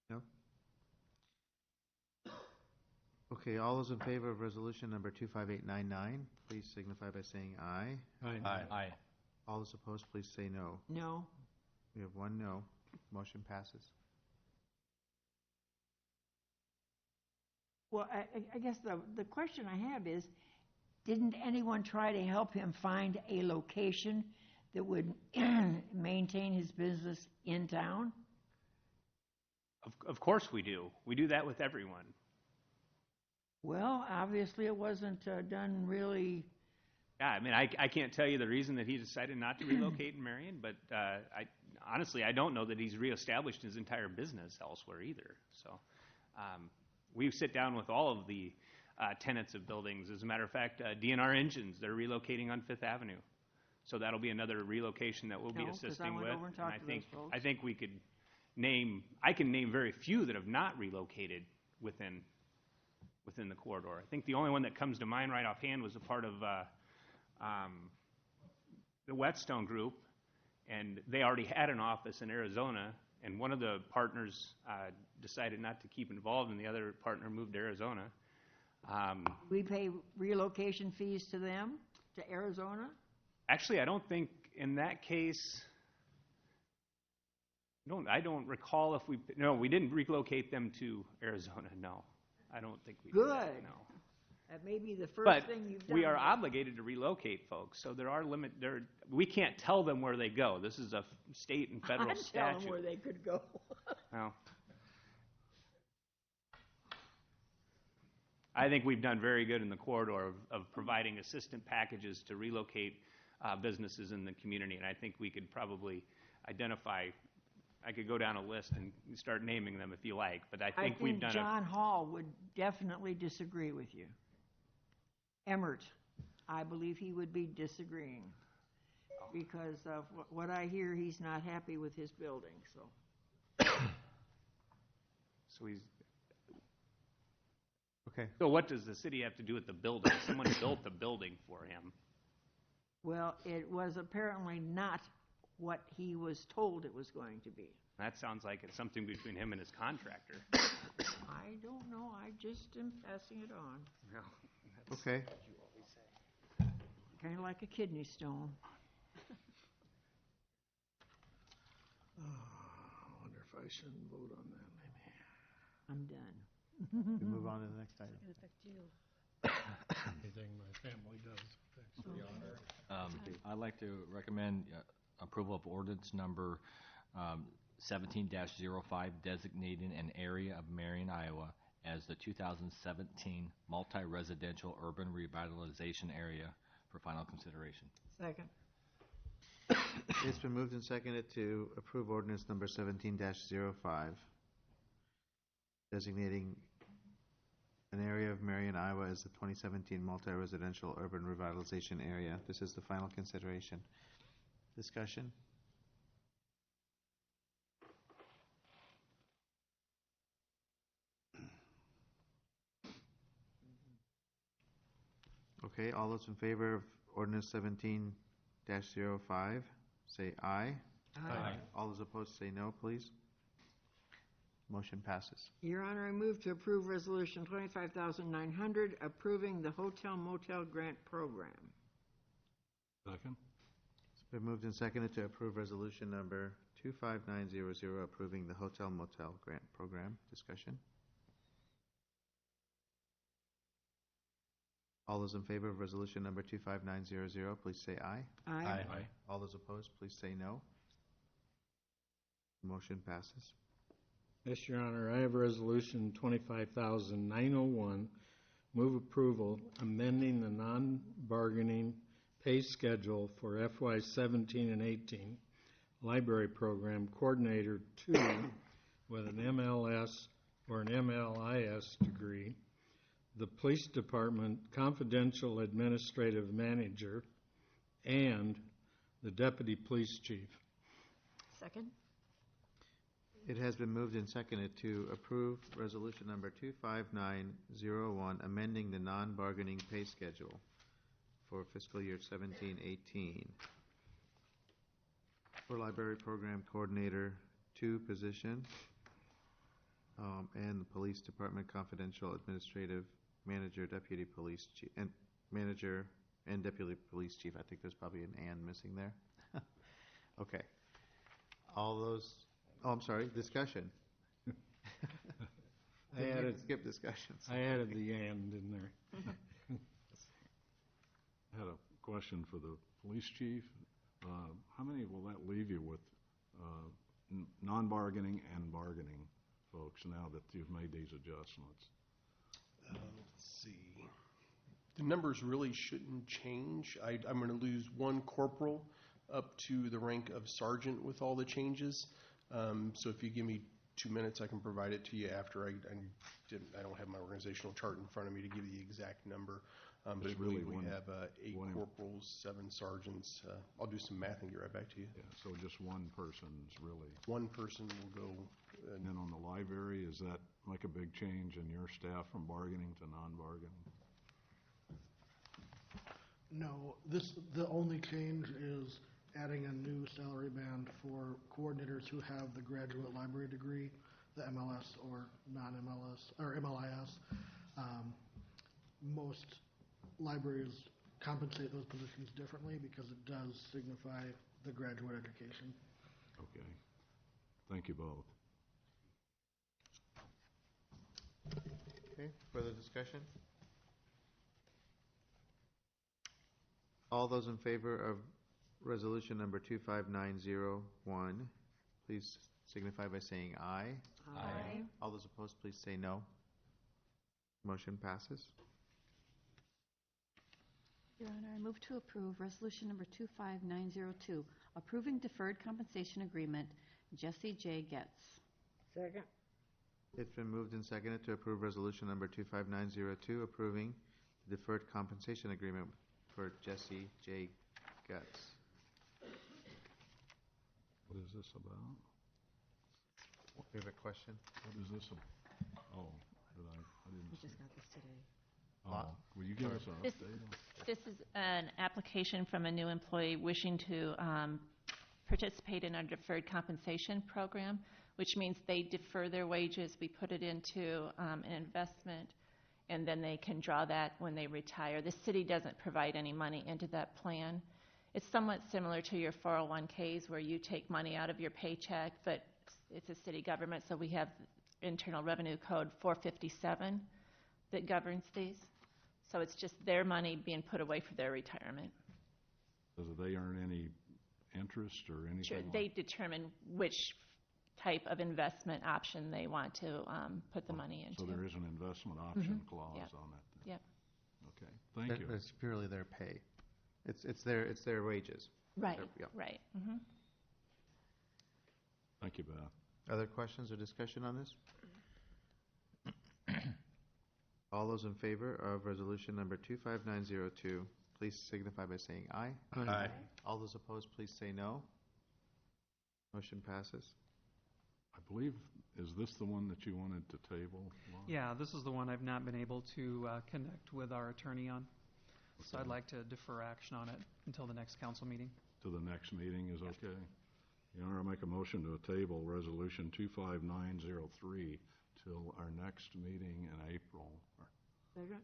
No? Okay, all those in favor of resolution number 25899, please signify by saying aye. Aye. All those opposed, please say no. No. We have 1 no. Motion passes. Well, I guess the question I have is, didn't anyone try to help him find a location that would maintain his business in town? Of course we do. We do that with everyone. Well, obviously it wasn't done really. Yeah, I mean, I can't tell you the reason that he decided not to relocate in Marion, but honestly, I don't know that he's reestablished his entire business elsewhere either. So we sit down with all of the tenants of buildings. As a matter of fact, DNR Engines, they're relocating on Fifth Avenue. So that'll be another relocation that we'll be assisting with. And I think we could I can name very few that have not relocated within the corridor. I think the only one that comes to mind right offhand was a part of the Whetstone Group, and they already had an office in Arizona, and one of the partners decided not to keep involved, and the other partner moved to Arizona. We pay relocation fees to them, to Arizona? Actually, I don't think in that case, I don't recall if we didn't relocate them to Arizona, no. I don't think we did that, no. That may be the first thing you've done. But we are obligated to relocate folks, so there are we can't tell them where they go. This is a state and federal statute. I'm telling where they could go. Well, I think we've done very good in the corridor of providing assistant packages to relocate businesses in the community, and I think we could probably identify. I could go down a list and start naming them if you like, but I think we've done. John Hall would definitely disagree with you. Emmert, I believe he would be disagreeing because of what I hear. He's not happy with his building, so. So he's. Okay. So what does the city have to do with the building? Someone built the building for him. Well, it was apparently not what he was told it was going to be. That sounds like it's something between him and his contractor. I don't know. I just am passing it on. No, okay. Kind of like a kidney stone. I wonder if I should vote on that, maybe. I'm done. We move on to the next item. Anything my family does affects me. I'd like to recommend approval of ordinance number 17-05, designating an area of Marion, Iowa as the 2017 multi-residential urban revitalization area for final consideration. Second. It's been moved and seconded to approve ordinance number 17-05, designating an area of Marion, Iowa as the 2017 multi-residential urban revitalization area. This is the final consideration. Discussion? Okay, all those in favor of ordinance 17-05, say aye. Aye. All those opposed say no, please. Motion passes. Your Honor, I move to approve Resolution 25,900, approving the Hotel Motel Grant Program. Second? It's been moved and seconded to approve resolution number 25900, approving the Hotel Motel Grant Program. Discussion? All those in favor of resolution number 25900, please say aye. Aye. All those opposed, please say no. Motion passes. Yes, Your Honor, I have Resolution 25,901. Move approval amending the non-bargaining pay schedule for FY 17 and 18 Library Program Coordinator 2 with an MLS or an MLIS degree, the Police Department Confidential Administrative Manager, and the Deputy Police Chief. Second? It has been moved and seconded to approve resolution number 25901, amending the non-bargaining pay schedule for fiscal year 17-18 for Library Program Coordinator 2 position, and the Police Department Confidential Administrative Manager, Deputy Police Chief, and Manager and Deputy Police Chief. I think there's probably an "and" missing there. Okay. All those... Oh, I'm sorry, discussion. I added, skip discussions. I added the "and" in there. I had a question for the police chief. How many will that leave you with non-bargaining and bargaining folks now that you've made these adjustments? Let's see. The numbers really shouldn't change. I'm going to lose one corporal up to the rank of sergeant with all the changes. So if you give me 2 minutes, I can provide it to you after. I don't have my organizational chart in front of me to give you the exact number. But I believe we have 8 corporals, 7 sergeants. I'll do some math and get right back to you. Yeah, so just one person's really... One person will go... And then on the library, is that like a big change in your staff from bargaining to non-bargaining? No, the only change is adding a new salary band for coordinators who have the graduate library degree, the MLS or non-MLS, or MLIS. Most libraries compensate those positions differently because it does signify the graduate education. Okay. Thank you both. Okay, further discussion? All those in favor of resolution number 25901, please signify by saying aye. Aye. All those opposed, please say no. Motion passes. Your Honor, I move to approve Resolution Number 25902, approving deferred compensation agreement, Jesse J. Getz. Second. It's been moved and seconded to approve resolution number 25902, approving the deferred compensation agreement for Jesse J. Getz. What is this about? We have a question? What is this about? Oh, I didn't We see. just got this today. Oh, will you give us an This, update? this is an application from a new employee wishing to participate in our deferred compensation program, which means they defer their wages. We put it into an investment, and then they can draw that when they retire. The city doesn't provide any money into that plan. It's somewhat similar to your 401ks where you take money out of your paycheck, but it's a city government, so we have Internal Revenue Code 457 that governs these. So it's just their money being put away for their retirement. Do they earn any interest or anything? Sure, like- they determine which type of investment option they want to put the money into. So there is an investment option clause Yep. on that then? Yep. Okay, thank you. It's purely their pay. It's their wages. Right, Yeah. right. Thank you, Beth. Other questions or discussion on this? All those in favor of resolution number 25902, please signify by saying aye. Aye. All those opposed, please say no. Motion passes. I believe, is this the one that you wanted to table? Lon? Yeah, this is the one I've not been able to connect with our attorney on. So I'd like to defer action on it until the next council meeting. To the next meeting is okay? Your Honor, I make a motion to table resolution 25903 till our next meeting in April. Second?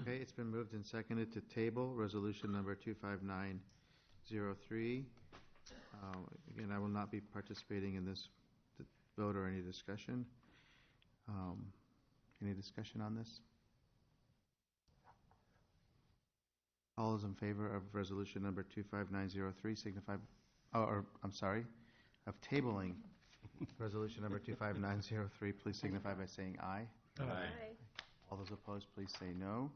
Okay, it's been moved and seconded to table resolution number 25903. Again, I will not be participating in this vote or any discussion. Any discussion on this? All those in favor of resolution number 25903 signify, of tabling resolution number 25903, please signify by saying aye. Aye. All those opposed, please say no.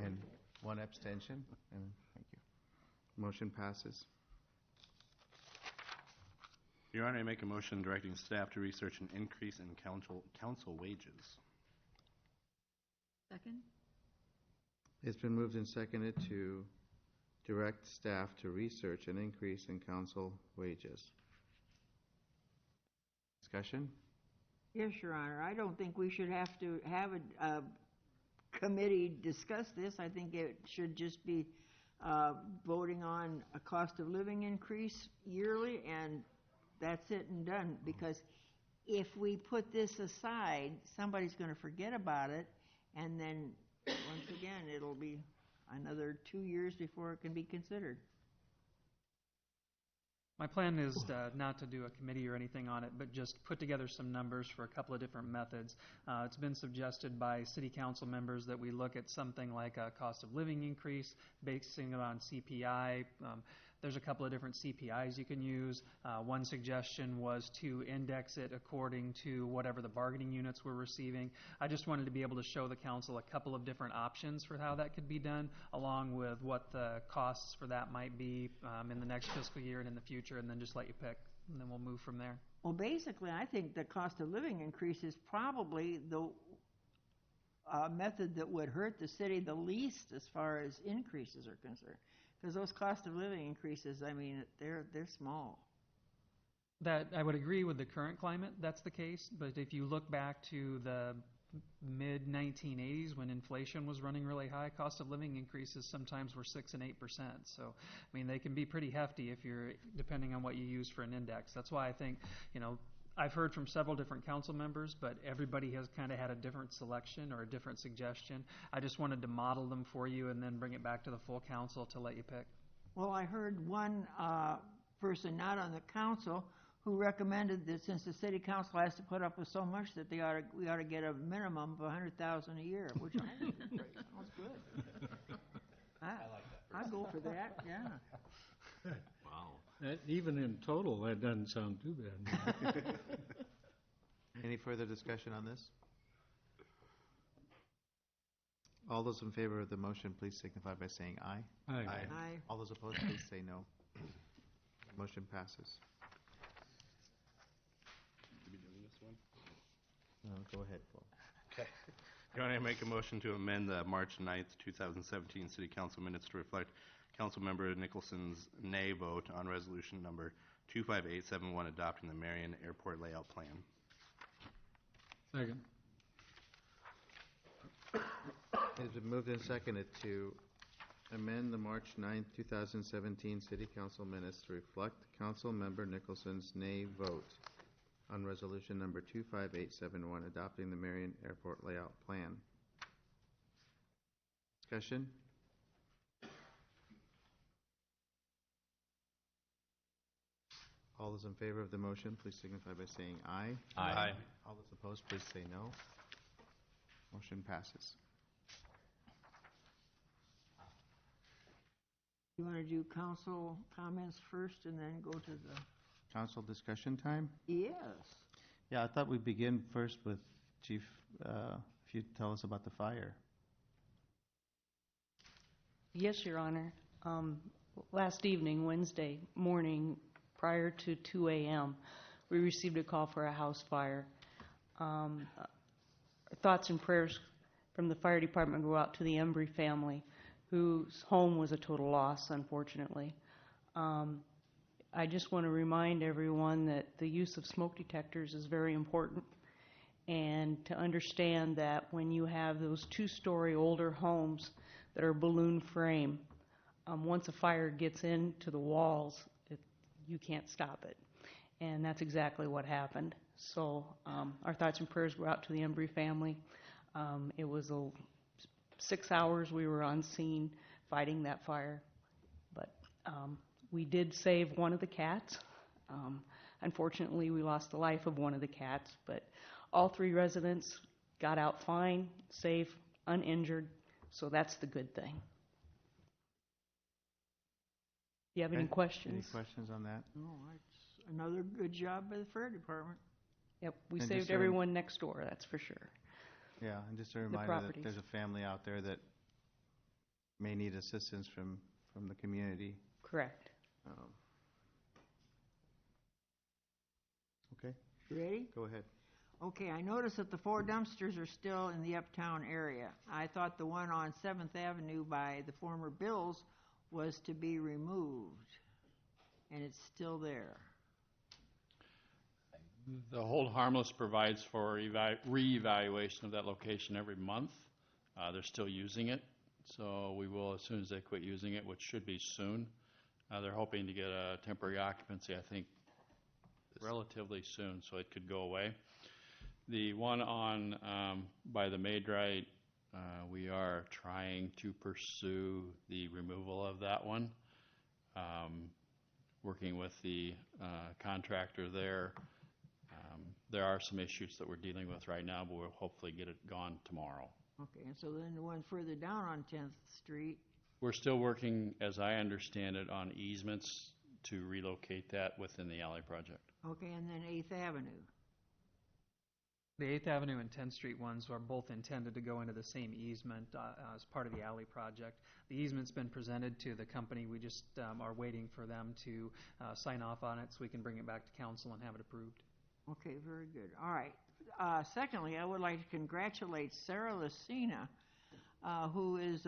And one abstention. And thank you. Motion passes. Your Honor, I make a motion directing staff to research an increase in council wages. Second? It's been moved and seconded to direct staff to research an increase in council wages. Discussion? Yes, Your Honor. I don't think we should have to have a committee discuss this. I think it should just be voting on a cost of living increase yearly, and that's it and done. Because if we put this aside, somebody's going to forget about it, and then once again, it'll be another 2 years before it can be considered. My plan is not to do a committee or anything on it, but just put together some numbers for a couple of different methods. It's been suggested by city council members that we look at something like a cost of living increase, basing it on CPI. There's a couple of different CPIs you can use. One suggestion was to index it according to whatever the bargaining units were receiving. I just wanted to be able to show the council a couple of different options for how that could be done, along with what the costs for that might be in the next fiscal year and in the future, and then just let you pick, and then we'll move from there. Well, basically, I think the cost of living increase is probably the method that would hurt the city the least as far as increases are concerned. Because those cost of living increases, I mean, they're small. That I would agree with the current climate, that's the case, but if you look back to the mid-1980s when inflation was running really high, cost of living increases sometimes were 6 and 8%. So, I mean, they can be pretty hefty if you're, depending on what you use for an index. That's why I think, I've heard from several different council members, but everybody has kind of had a different selection or a different suggestion. I just wanted to model them for you and then bring it back to the full council to let you pick. Well, I heard one person not on the council who recommended that since the city council has to put up with so much that we ought to get a minimum of $100,000 a year, which I think is great. Sounds good. I like that. I'd go for that. Yeah. Wow. Even in total, that doesn't sound too bad. Any further discussion on this? All those in favor of the motion, please signify by saying aye. Aye. Aye. All those opposed, please say no. Motion passes. To be doing this one? No, go ahead, Paul. Okay. Your Honor, I make a motion to amend the March 9th, 2017 City Council minutes to reflect Councilmember Nicholson's nay vote on resolution number 25871 adopting the Marion Airport Layout Plan. Second. It has been moved and seconded to amend the March 9th, 2017 City Council minutes to reflect Councilmember Nicholson's nay vote on resolution number 25871 adopting the Marion Airport Layout Plan. Discussion? All those in favor of the motion, please signify by saying aye. Aye. All those opposed, please say no. Motion passes. You want to do council comments first and then go to the... Council discussion time? Yes. Yeah, I thought we'd begin first with Chief, if you'd tell us about the fire. Yes, Your Honor. Last evening, Wednesday morning, prior to 2 a.m., we received a call for a house fire. Thoughts and prayers from the fire department go out to the Embry family, whose home was a total loss, unfortunately. I just want to remind everyone that the use of smoke detectors is very important, and to understand that when you have those two-story older homes that are balloon frame, once a fire gets into the walls, you can't stop it. And that's exactly what happened. So our thoughts and prayers go out to the Embry family. It was 6 hours we were on scene fighting that fire. But we did save one of the cats. Unfortunately, we lost the life of one of the cats, but all 3 residents got out fine, safe, uninjured, so that's the good thing. Do you have any questions? Any questions on that? No, it's another good job by the fire department. Yep, we And saved just everyone next door, that's for sure. Yeah, and just a reminder that there's a family out there that may need assistance from the community. Correct. Okay. Ready? Go ahead. Okay, I noticed that the 4 dumpsters are still in the uptown area. I thought the one on 7th Avenue by the former Bills was to be removed, and it's still there. The Hold Harmless provides for reevaluation of that location every month. They're still using it, so we will as soon as they quit using it, which should be soon. They're hoping to get a temporary occupancy, I think, relatively soon, so it could go away. The one on by the Maidrite, we are trying to pursue the removal of that one. Working with the contractor there. There are some issues that we're dealing with right now, but we'll hopefully get it gone tomorrow. Okay, and so then the one further down on 10th Street, We're still working, as I understand it, on easements to relocate that within the alley project. okay, and then 8th Avenue. The 8th Avenue and 10th Street ones are both intended to go into the same easement as part of the alley project. The easement's been presented to the company. We just are waiting for them to sign off on it so we can bring it back to council and have it approved. Okay, very good. All right. Secondly, I would like to congratulate Sarah Lucina, who is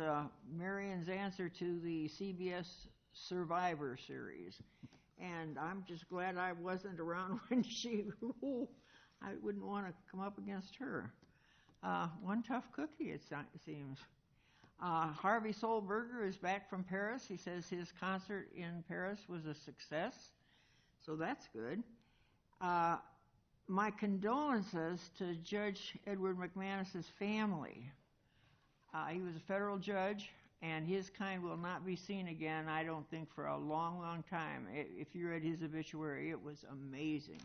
Marion's answer to the CBS Survivor series. And I'm just glad I wasn't around when she ruled. I wouldn't want to come up against her. One tough cookie, it seems. Harvey Solberger is back from Paris. He says his concert in Paris was a success, so that's good. My condolences to Judge Edward McManus's family. He was a federal judge, and his kind will not be seen again, I don't think, for a long, long time. If you read his obituary, it was amazing.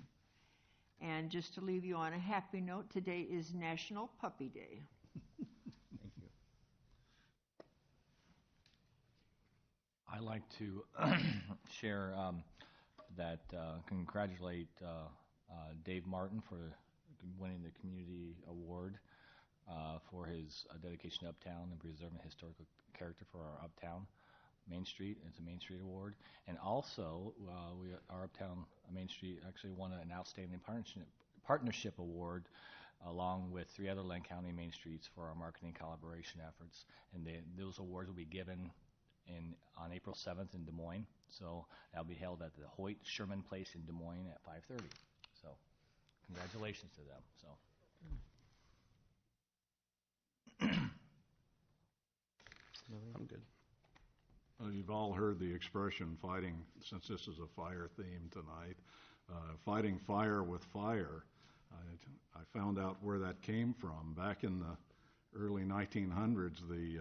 And just to leave you on a happy note, today is National Puppy Day. Thank you. I'd like to share that, congratulate Dave Martin for winning the community award for his dedication to Uptown and preserving historical character for our Uptown Main Street. It's a Main Street award. And also, our Uptown Main Street actually won an outstanding partnership award along with 3 other Lane County Main Streets for our marketing collaboration efforts. And those awards will be given on April 7th in Des Moines. So that'll be held at the Hoyt Sherman Place in Des Moines at 5:30. So congratulations to them. So. I'm good. Well, you've all heard the expression fighting, since this is a fire theme tonight, fighting fire with fire. I found out where that came from. Back in the early 1900s, the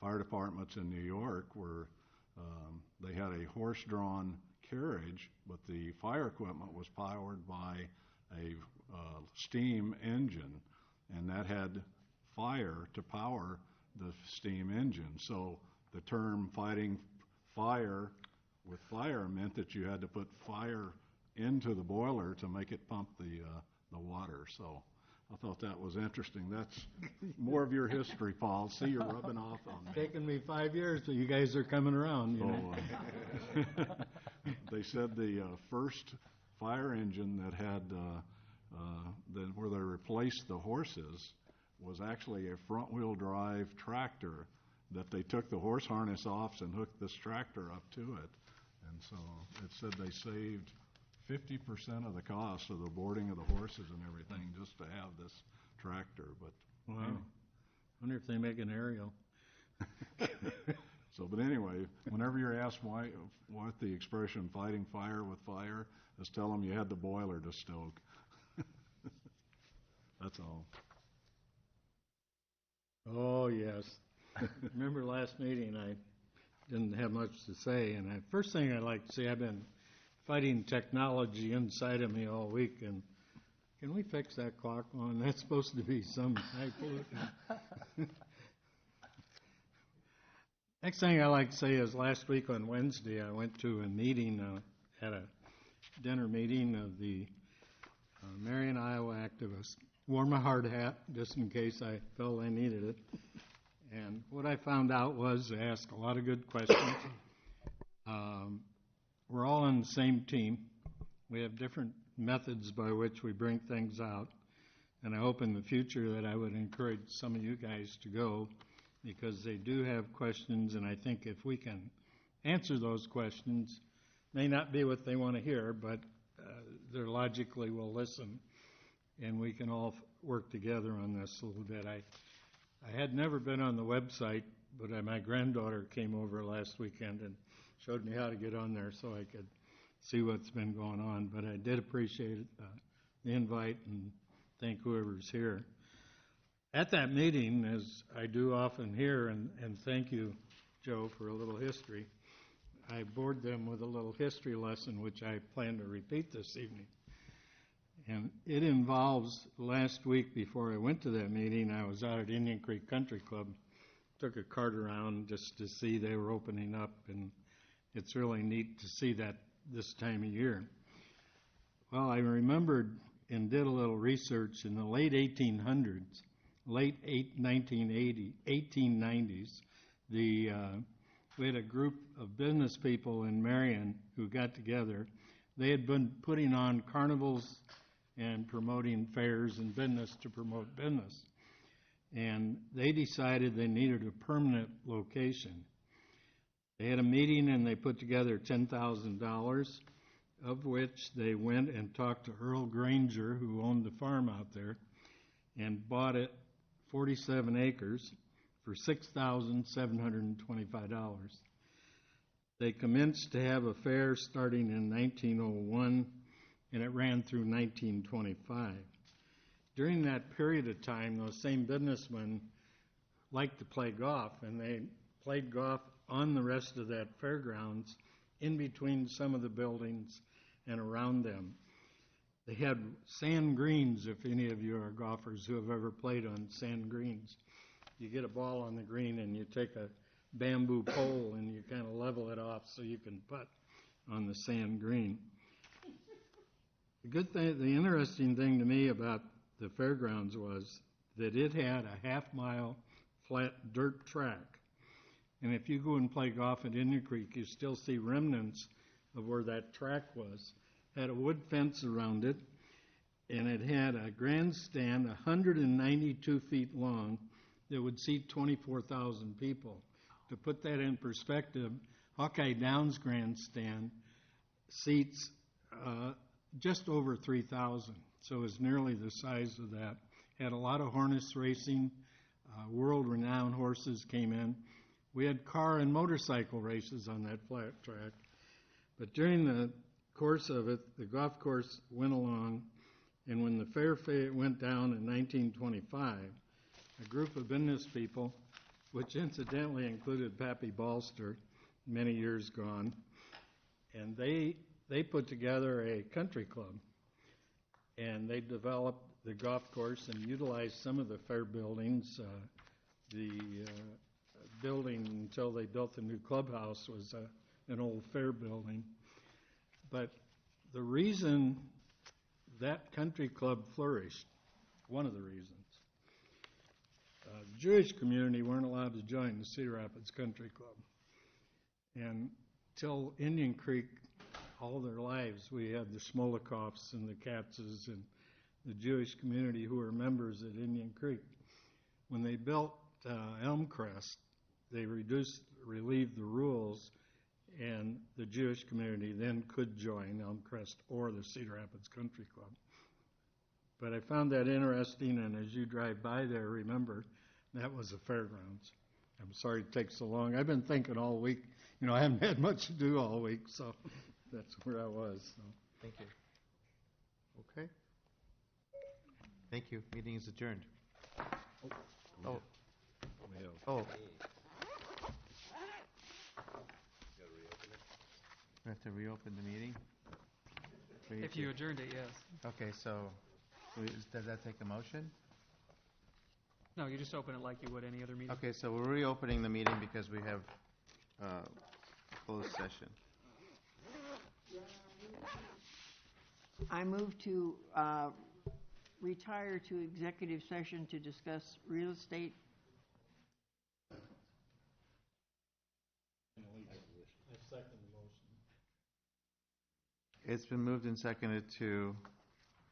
fire departments in New York they had a horse-drawn carriage, but the fire equipment was powered by a steam engine, and that had fire to power the steam engine. So the term fighting fire with fire meant that you had to put fire into the boiler to make it pump the water. So I thought that was interesting. That's more of your history, Paul. See, you're rubbing off on me. Taken me 5 years, but you guys are coming around, you know. They said the first fire engine that had where they replaced the horses was actually a front-wheel drive tractor that they took the horse harness off and hooked this tractor up to it. And so it said they saved 50% of the cost of the boarding of the horses and everything just to have this tractor. But wow, wonder if they make an aerial. So, but anyway, whenever you're asked what the expression "fighting fire with fire," just tell them you had the boiler to stoke. That's all. Oh yes. Remember last meeting, I didn't have much to say, and first thing I'd like to say, I've been fighting technology inside of me all week, and can we fix that clock on? That's supposed to be some high pollution. Next thing I'd like to say is last week on Wednesday, I went to a meeting, at a dinner meeting of the Marion, Iowa activists. Wore my hard hat just in case I felt I needed it. And what I found out was I asked a lot of good questions. We're all on the same team. We have different methods by which we bring things out. And I hope in the future that I would encourage some of you guys to go, because they do have questions, and I think if we can answer those questions, may not be what they want to hear, but they logically will listen, and we can all work together on this a little bit. I had never been on the website, but my granddaughter came over last weekend and showed me how to get on there so I could see what's been going on. But I did appreciate the invite and thank whoever's here. At that meeting, as I do often here, and thank you, Joe, for a little history, I bored them with a little history lesson, which I plan to repeat this evening. And it involves, last week before I went to that meeting, I was out at Indian Creek Country Club, took a cart around just to see they were opening up, and it's really neat to see that this time of year. Well, I remembered and did a little research in the late 1800s, 1890s, we had a group of business people in Marion who got together. They had been putting on carnivals and promoting fairs and business to promote business. And they decided they needed a permanent location. They had a meeting and they put together $10,000, of which they went and talked to Earl Granger, who owned the farm out there, and bought it, 47 acres, for $6,725. They commenced to have a fair starting in 1901, and it ran through 1925. During that period of time, those same businessmen liked to play golf, and they played golf on the rest of that fairgrounds, in between some of the buildings and around them. They had sand greens, if any of you are golfers who have ever played on sand greens. You get a ball on the green and you take a bamboo pole and you kind of level it off so you can putt on the sand green. The interesting thing to me about the fairgrounds was that it had a half-mile flat dirt track. And if you go and play golf at Indian Creek, you still see remnants of where that track was. Had a wood fence around it, and it had a grandstand 192 feet long that would seat 24,000 people. To put that in perspective, Hawkeye Downs grandstand seats just over 3,000, so it was nearly the size of that. Had a lot of harness racing, world-renowned horses came in. We had car and motorcycle races on that flat track. But during the course of it, the golf course went along, and when the fair went down in 1925, a group of business people, which incidentally included Pappy Balster, many years gone, and they put together a country club, and they developed the golf course and utilized some of the fair buildings. The building until they built the new clubhouse was an old fair building. But the reason that country club flourished, one of the reasons, the Jewish community weren't allowed to join the Cedar Rapids Country Club. And till Indian Creek, all their lives, we had the Smolikoffs and the Katzes and the Jewish community who were members at Indian Creek. When they built Elmcrest, they relieved the rules, and the Jewish community then could join Elmcrest or the Cedar Rapids Country Club. But I found that interesting, and as you drive by there, remember, that was the fairgrounds. I'm sorry it takes so long. I've been thinking all week. You know, I haven't had much to do all week, so that's where I was. So. Thank you. Okay. Thank you. Meeting is adjourned. Oh. Oh. We have to reopen the meeting? If you adjourned it, yes. Okay, so does that take a motion? No, you just open it like you would any other meeting. Okay, so we're reopening the meeting because we have closed session. I move to retire to executive session to discuss real estate. I second the motion. It's been moved and seconded to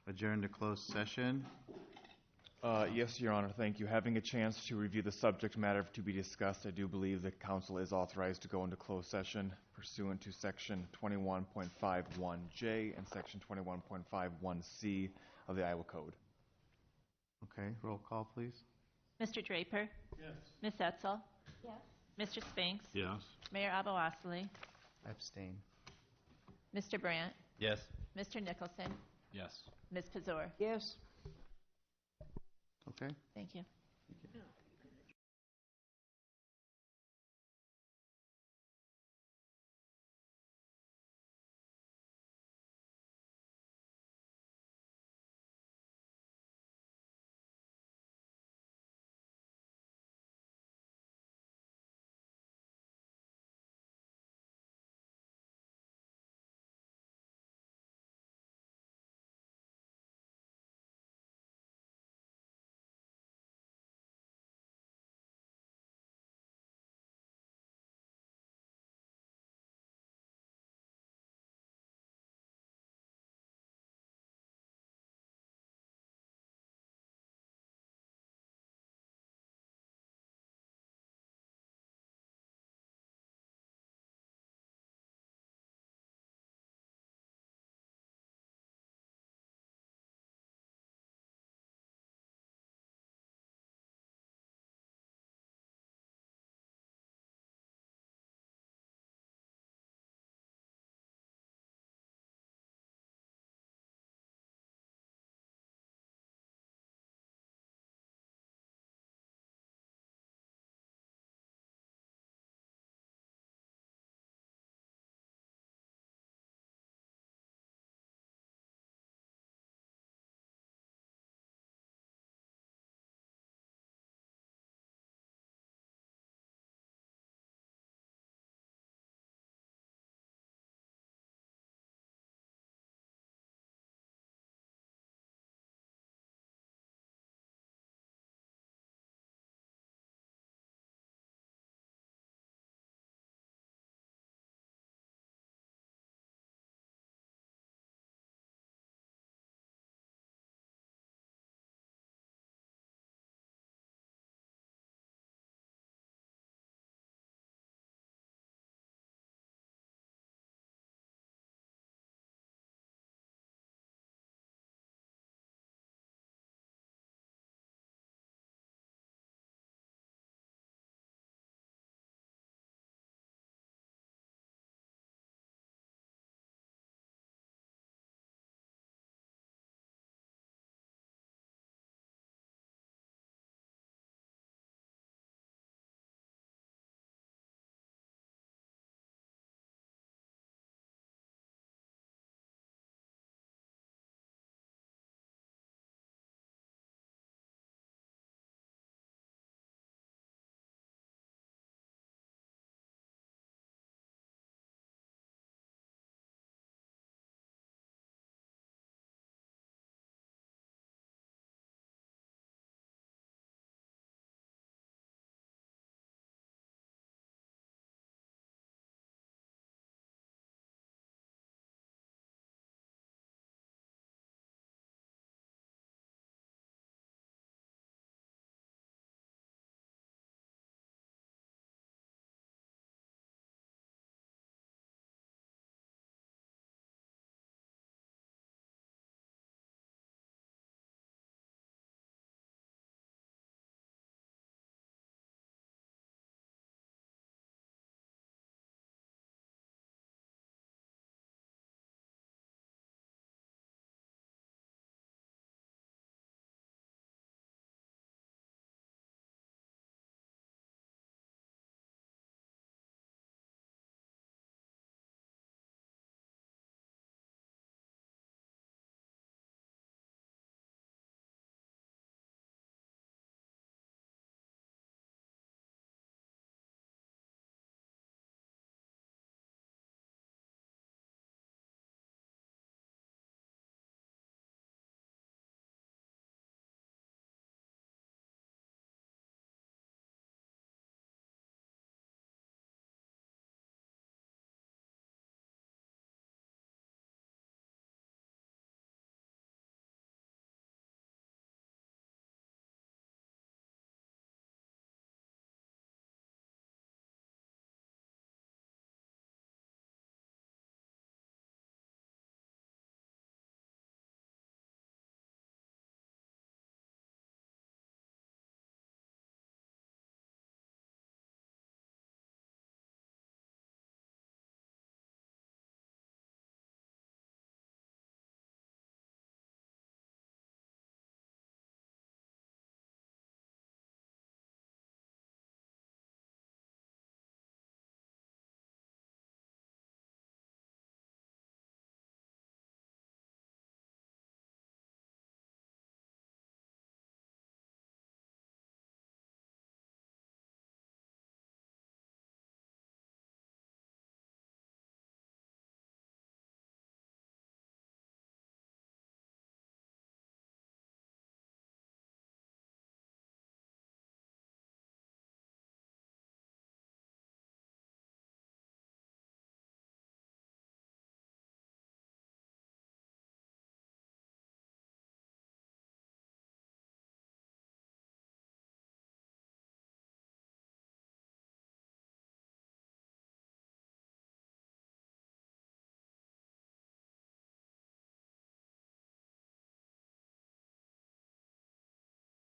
adjourn to closed session. Yes, Your Honor, thank you. Having a chance to review the subject matter to be discussed, I do believe the council is authorized to go into closed session pursuant to Section 21.51J and Section 21.51C of the Iowa Code. Okay, roll call, please. Mr. Draper? Yes. Ms. Etzel? Yes. Mr. Spinks? Yes. Mayor Abou-Osley? Abstain. Mr. Brandt? Yes. Mr. Nicholson? Yes. Ms. Pazor? Yes. Okay. Thank you. Yeah.